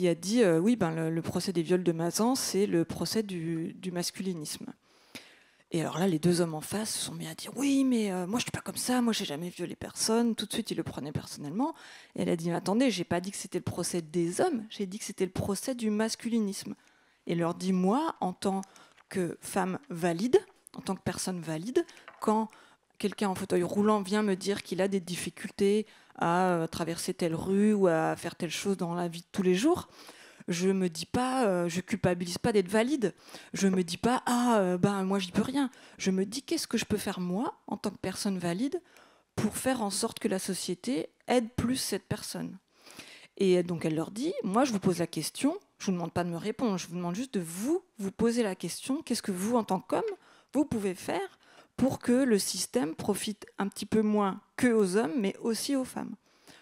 a dit oui, le procès des viols de Mazan, c'est le procès du masculinisme. Et alors là, les 2 hommes en face se sont mis à dire oui, mais moi je suis pas comme ça, moi j'ai jamais violé personne. Tout de suite, ils le prenaient personnellement. Et elle a dit attendez, j'ai pas dit que c'était le procès des hommes, j'ai dit que c'était le procès du masculinisme. Et elle leur dit moi, en tant que femme valide, en tant que personne valide, quand quelqu'un en fauteuil roulant vient me dire qu'il a des difficultés à traverser telle rue ou à faire telle chose dans la vie de tous les jours, je me dis pas, je culpabilise pas d'être valide. Je me dis pas moi j'y peux rien. Je me dis qu'est-ce que je peux faire moi en tant que personne valide pour faire en sorte que la société aide plus cette personne. Et donc elle leur dit, moi je vous pose la question, je vous demande pas de me répondre, je vous demande juste de vous poser la question, qu'est-ce que vous en tant qu'homme vous pouvez faire pour que le système profite un petit peu moins que aux hommes mais aussi aux femmes.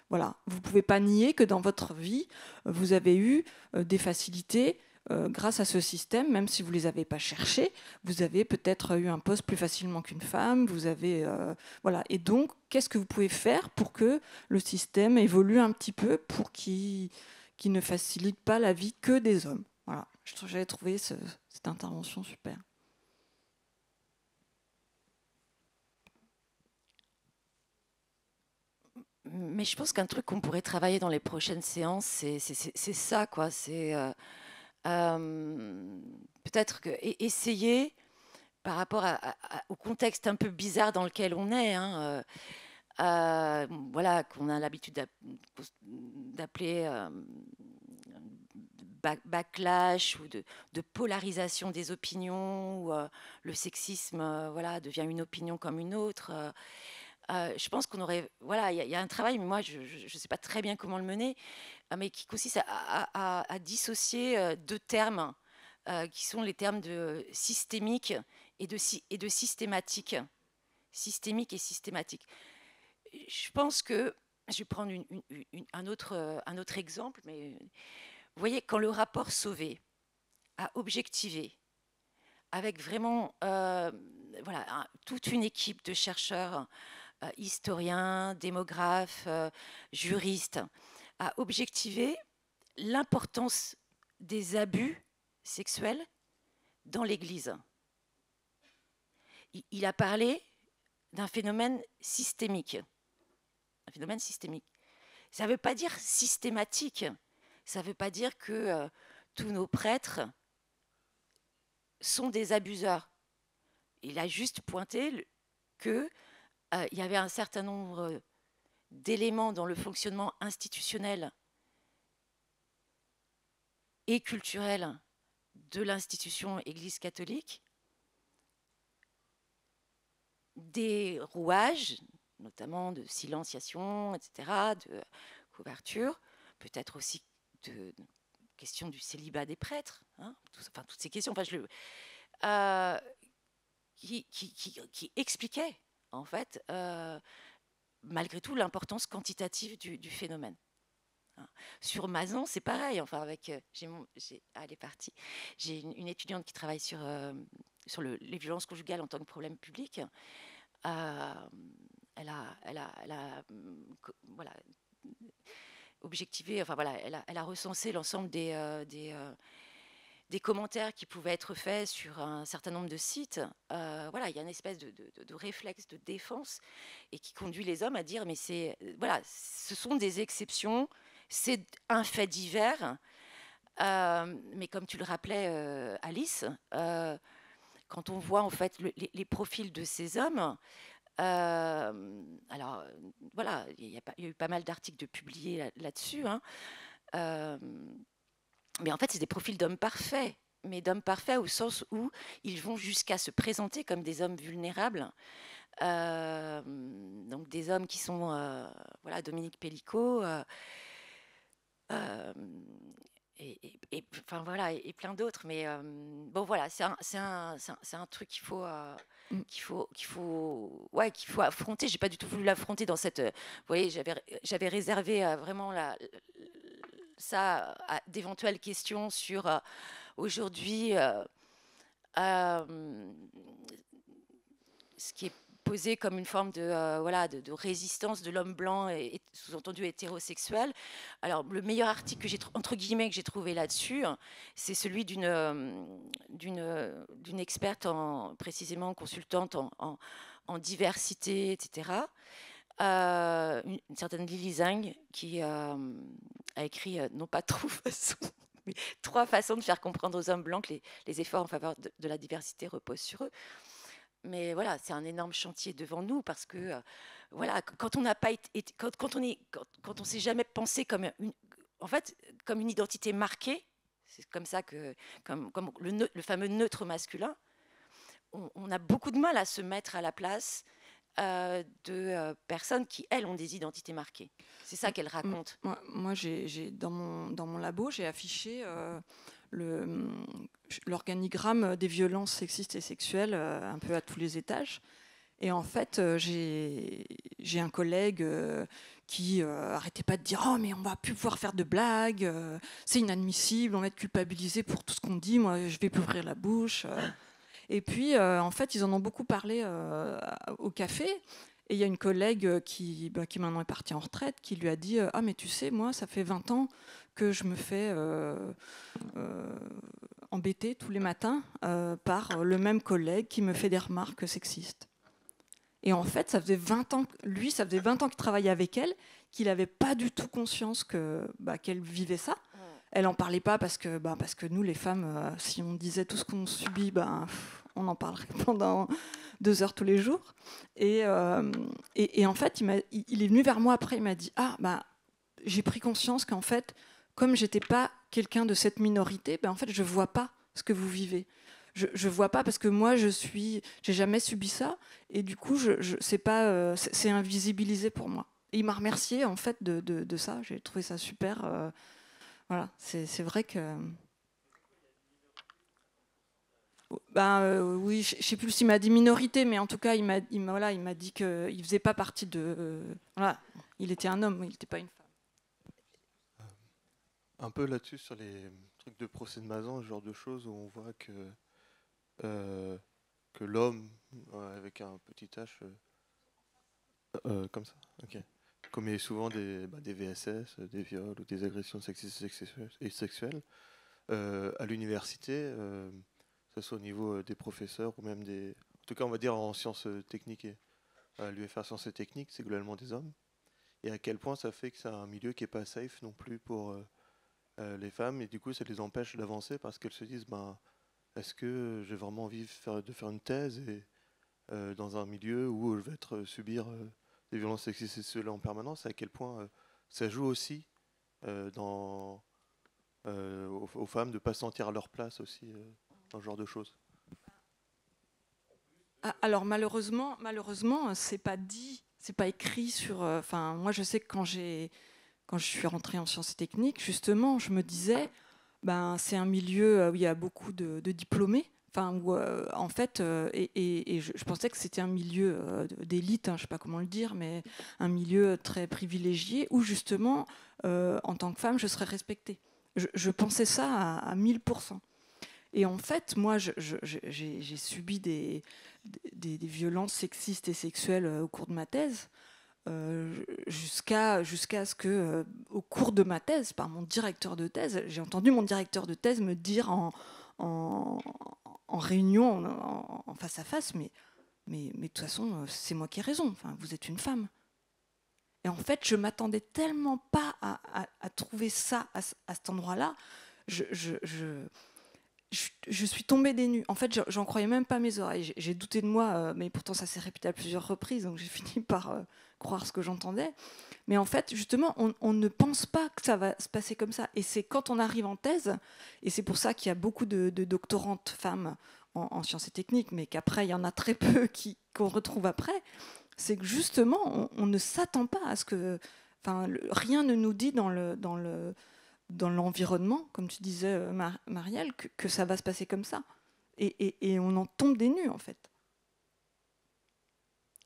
Voilà, vous ne pouvez pas nier que dans votre vie, vous avez eu des facilités grâce à ce système, même si vous ne les avez pas cherchés, vous avez peut-être eu un poste plus facilement qu'une femme, vous avez, voilà. Et donc, qu'est-ce que vous pouvez faire pour que le système évolue un petit peu pour qu'il ne facilite pas la vie que des hommes? Voilà, j'avais trouvé cette intervention super. Mais je pense qu'un truc qu'on pourrait travailler dans les prochaines séances, c'est ça, quoi. C'est peut-être essayer, par rapport au contexte un peu bizarre dans lequel on est, hein, voilà, qu'on a l'habitude d'appeler backlash ou de polarisation des opinions, où le sexisme voilà, devient une opinion comme une autre. Je pense qu'on aurait, voilà, il y a un travail, mais moi je ne sais pas très bien comment le mener, mais qui consiste à dissocier deux termes qui sont les termes de systémique et de systématique. Systémique et systématique. Je pense que, je vais prendre un autre exemple, mais vous voyez, quand le rapport Sauvé a objectivé, avec vraiment voilà, toute une équipe de chercheurs, historiens, démographes, juristes, a objectivé l'importance des abus sexuels dans l'Église. Il a parlé d'un phénomène systémique. Un phénomène systémique. Ça ne veut pas dire systématique. Ça ne veut pas dire que tous nos prêtres sont des abuseurs. Il a juste pointé qu'il y avait un certain nombre d'éléments dans le fonctionnement institutionnel et culturel de l'institution Église catholique, des rouages, notamment de silenciation, etc., de couverture, peut-être aussi de question du célibat des prêtres, hein, enfin, toutes ces questions, enfin, qui expliquaient, en fait, malgré tout, l'importance quantitative du phénomène. Sur Mazan, c'est pareil. Enfin, avec, elle est partie. J'ai une étudiante qui travaille sur les violences conjugales en tant que problème public. Elle a voilà, objectivé, enfin voilà, elle a recensé l'ensemble des commentaires qui pouvaient être faits sur un certain nombre de sites. Voilà, il y a une espèce de réflexe de défense et qui conduit les hommes à dire mais voilà, ce sont des exceptions, c'est un fait divers. Mais comme tu le rappelais, Alice, quand on voit en fait les profils de ces hommes, alors voilà, il y a eu pas mal d'articles de publiés là-dessus, hein, mais en fait c'est des profils d'hommes parfaits, mais d'hommes parfaits au sens où ils vont jusqu'à se présenter comme des hommes vulnérables, donc des hommes qui sont voilà, Dominique Pellicot, enfin voilà, et plein d'autres, mais bon voilà, c'est un truc qu'il faut affronter. J'ai pas du tout voulu l'affronter dans cette, vous voyez, j'avais réservé vraiment ça à d'éventuelles questions sur aujourd'hui ce qui est posé comme une forme de, voilà, de résistance de l'homme blanc et sous-entendu hétérosexuel. Alors, le meilleur article que j'ai, entre guillemets, que j'ai trouvé là-dessus, c'est celui d'une experte, précisément consultante en diversité, etc., une certaine Lili Zhang, qui a écrit, non pas trop façons, mais 3 façons de faire comprendre aux hommes blancs que les efforts en faveur de la diversité reposent sur eux. Mais voilà, c'est un énorme chantier devant nous parce que voilà, quand on n'a pas été, quand on s'est jamais pensé comme comme une identité marquée, c'est comme ça que comme le fameux neutre masculin, on a beaucoup de mal à se mettre à la place de personnes qui elles ont des identités marquées. C'est ça qu'elle raconte. Moi j'ai dans mon labo, j'ai affiché l'organigramme des violences sexistes et sexuelles un peu à tous les étages. Et en fait, j'ai un collègue qui arrêtait pas de dire « Oh, mais on va plus pouvoir faire de blagues, c'est inadmissible, on va être culpabilisé pour tout ce qu'on dit, moi je vais plus ouvrir la bouche. » Et puis, en fait, ils en ont beaucoup parlé au café. Et il y a une collègue qui maintenant est partie en retraite, qui lui a dit « Ah, mais tu sais, moi, ça fait 20 ans que je me fais embêter tous les matins par le même collègue qui me fait des remarques sexistes. » Et en fait, ça faisait 20 ans, lui, ça faisait 20 ans qu'il travaillait avec elle, qu'il n'avait pas du tout conscience qu'elle vivait ça. Elle n'en parlait pas parce que nous, les femmes, si on disait tout ce qu'on subit, on en parlerait pendant 2 heures tous les jours. Et en fait, il est venu vers moi après, il m'a dit « Ah, j'ai pris conscience qu'en fait, comme j'étais pas quelqu'un de cette minorité, en fait, je vois pas ce que vous vivez. Je vois pas parce que moi, j'ai jamais subi ça, et du coup, c'est invisibilisé pour moi. » Et il m'a remercié en fait de ça. J'ai trouvé ça super. Voilà, c'est vrai que. Oui, je ne sais plus s'il m'a dit minorité, mais en tout cas, il m'a dit qu'il ne faisait pas partie de. Voilà, il était un homme, il n'était pas une femme. Un peu là-dessus, sur les trucs de procès de Mazan, ce genre de choses où on voit que l'homme, avec un petit H, comme ça, ok, commet souvent des VSS, des viols ou des agressions sexistes et sexuelles. À l'université, que ce soit au niveau des professeurs ou même en tout cas on va dire en sciences techniques à l'UFR Sciences et Techniques, c'est globalement des hommes. Et à quel point ça fait que c'est un milieu qui n'est pas safe non plus pour les femmes, et du coup ça les empêche d'avancer parce qu'elles se disent est-ce que j'ai vraiment envie de faire une thèse dans un milieu où je vais subir des violences sexistes et sexuelles en permanence, et à quel point ça joue aussi aux femmes de ne pas se sentir à leur place aussi dans ce genre de choses. Alors malheureusement, c'est pas dit, c'est pas écrit sur. Moi, je sais que quand je suis rentrée en sciences et techniques, justement, je me disais, c'est un milieu où il y a beaucoup de diplômés. En fait, je pensais que c'était un milieu d'élite, je ne sais pas comment le dire, mais un milieu très privilégié où justement, en tant que femme, je serais respectée. Je pensais ça à 1000%. Et en fait, moi, j'ai subi des violences sexistes et sexuelles au cours de ma thèse, jusqu'à ce que, au cours de ma thèse, par mon directeur de thèse, j'ai entendu mon directeur de thèse me dire en réunion, en face à face, mais de toute façon, c'est moi qui ai raison. Enfin, vous êtes une femme. Et en fait, je m'attendais tellement pas à trouver ça à cet endroit-là. Je suis tombée des nues. En fait, j'en croyais même pas mes oreilles. J'ai douté de moi, mais pourtant ça s'est répété à plusieurs reprises, donc j'ai fini par croire ce que j'entendais. Mais en fait, justement, on ne pense pas que ça va se passer comme ça. Et c'est quand on arrive en thèse, et c'est pour ça qu'il y a beaucoup de doctorantes femmes en sciences et techniques, mais qu'après, il y en a très peu qu'on retrouve après, c'est que justement, on ne s'attend pas à ce que... rien ne nous dit dans l'environnement, comme tu disais, Marielle, que ça va se passer comme ça. Et on en tombe des nues, en fait.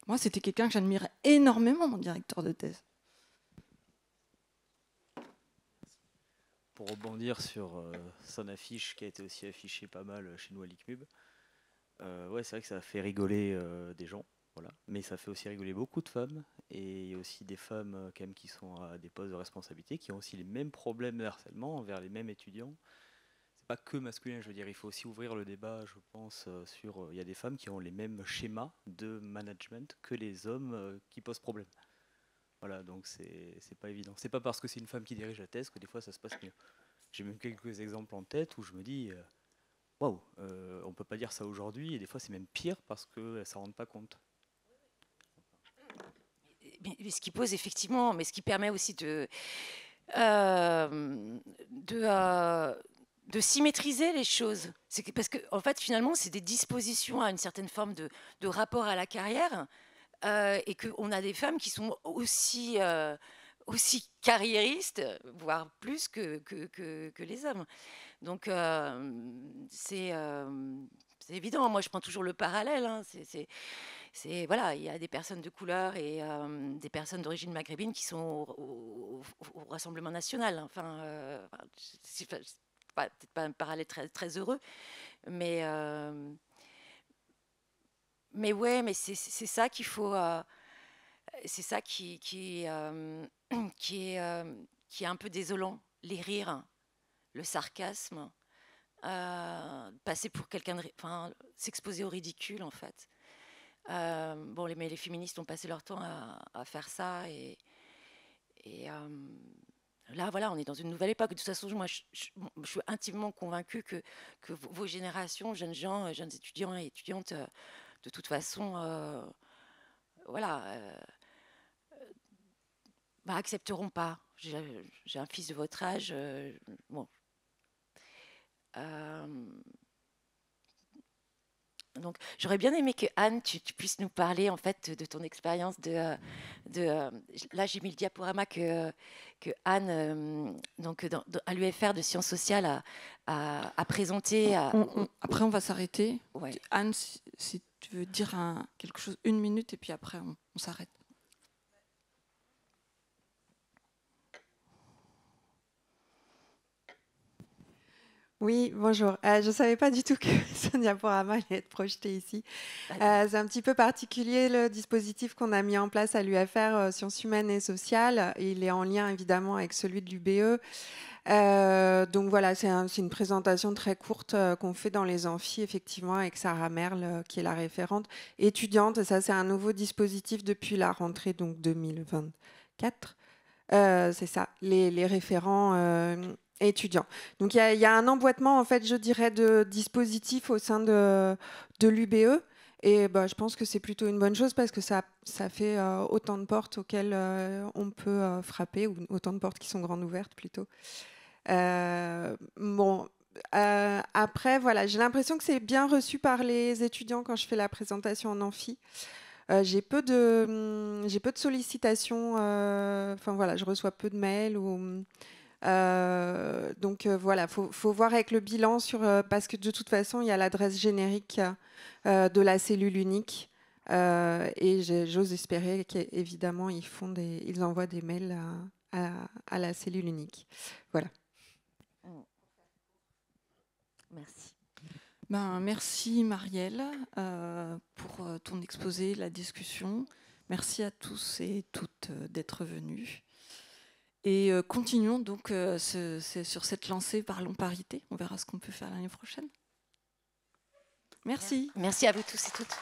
Moi, c'était quelqu'un que j'admirais énormément, mon directeur de thèse. Pour rebondir sur son affiche, qui a été aussi affichée pas mal chez nous à l'ICMUB, ouais, c'est vrai que ça a fait rigoler des gens, voilà. Mais ça fait aussi rigoler beaucoup de femmes, et il y a aussi des femmes quand même qui sont à des postes de responsabilité, qui ont aussi les mêmes problèmes de harcèlement envers les mêmes étudiants. C'est pas que masculin, je veux dire, il faut aussi ouvrir le débat, je pense, sur... Il y a des femmes qui ont les mêmes schémas de management que les hommes qui posent problème. Voilà, donc c'est pas évident. C'est pas parce que c'est une femme qui dirige la thèse que des fois ça se passe mieux. J'ai même quelques exemples en tête où je me dis... Waouh, on peut pas dire ça aujourd'hui, et des fois c'est même pire parce qu'elles ne s'en rendent pas compte. Mais ce qui pose effectivement, mais ce qui permet aussi de symétriser les choses. C'est parce que en fait, finalement, c'est des dispositions à une certaine forme de rapport à la carrière, et qu'on a des femmes qui sont aussi carriéristes, voire plus que les hommes. Donc c'est c'est évident. Moi, je prends toujours le parallèle. Hein. Voilà, il y a des personnes de couleur et des personnes d'origine maghrébine qui sont au Rassemblement national. Enfin, c'est peut-être pas un parallèle très, très heureux, mais ouais, mais c'est ça qu'il faut. C'est ça qui est un peu désolant. Les rires, le sarcasme, passer pour quelqu'un de, enfin, s'exposer au ridicule en fait. Bon, mais les féministes ont passé leur temps à faire ça et là, voilà, on est dans une nouvelle époque. De toute façon, moi, je suis intimement convaincue que vos générations, jeunes gens, jeunes étudiants et étudiantes, de toute façon, voilà, accepteront pas. J'ai un fils de votre âge, bon. Donc, j'aurais bien aimé que Anne, tu puisses nous parler en fait de ton expérience là, j'ai mis le diaporama que Anne, donc à l'UFR de sciences sociales, a présenté. Après, on va s'arrêter. Ouais. Anne, si tu veux dire quelque chose, 1 minute, et puis après, on s'arrête. Oui, bonjour. Je ne savais pas du tout que ce diaporama allait être projeté ici. C'est un petit peu particulier le dispositif qu'on a mis en place à l'UFR Sciences humaines et sociales. Il est en lien évidemment avec celui de l'UBE. Donc voilà, c'est une présentation très courte qu'on fait dans les amphis, effectivement, avec Sarah Merle, qui est la référente étudiante. Ça, c'est un nouveau dispositif depuis la rentrée donc 2024. C'est ça, les référents étudiants. Donc il y a un emboîtement, en fait, je dirais, de dispositifs au sein de l'UBE. Et je pense que c'est plutôt une bonne chose parce que ça fait autant de portes auxquelles on peut frapper, ou autant de portes qui sont grandes ouvertes plutôt. Après, voilà, j'ai l'impression que c'est bien reçu par les étudiants quand je fais la présentation en amphi. J'ai peu de sollicitations. Enfin voilà, je reçois peu de mails. Donc voilà, faut voir avec le bilan parce que de toute façon, il y a l'adresse générique de la cellule unique. Et j'ose espérer qu'évidemment, ils envoient des mails à la cellule unique. Voilà. Merci. Merci Marielle pour ton exposé, la discussion. Merci à tous et toutes d'être venus. Et continuons donc sur cette lancée Parlons Parité. On verra ce qu'on peut faire l'année prochaine. Merci. Merci à vous tous et toutes.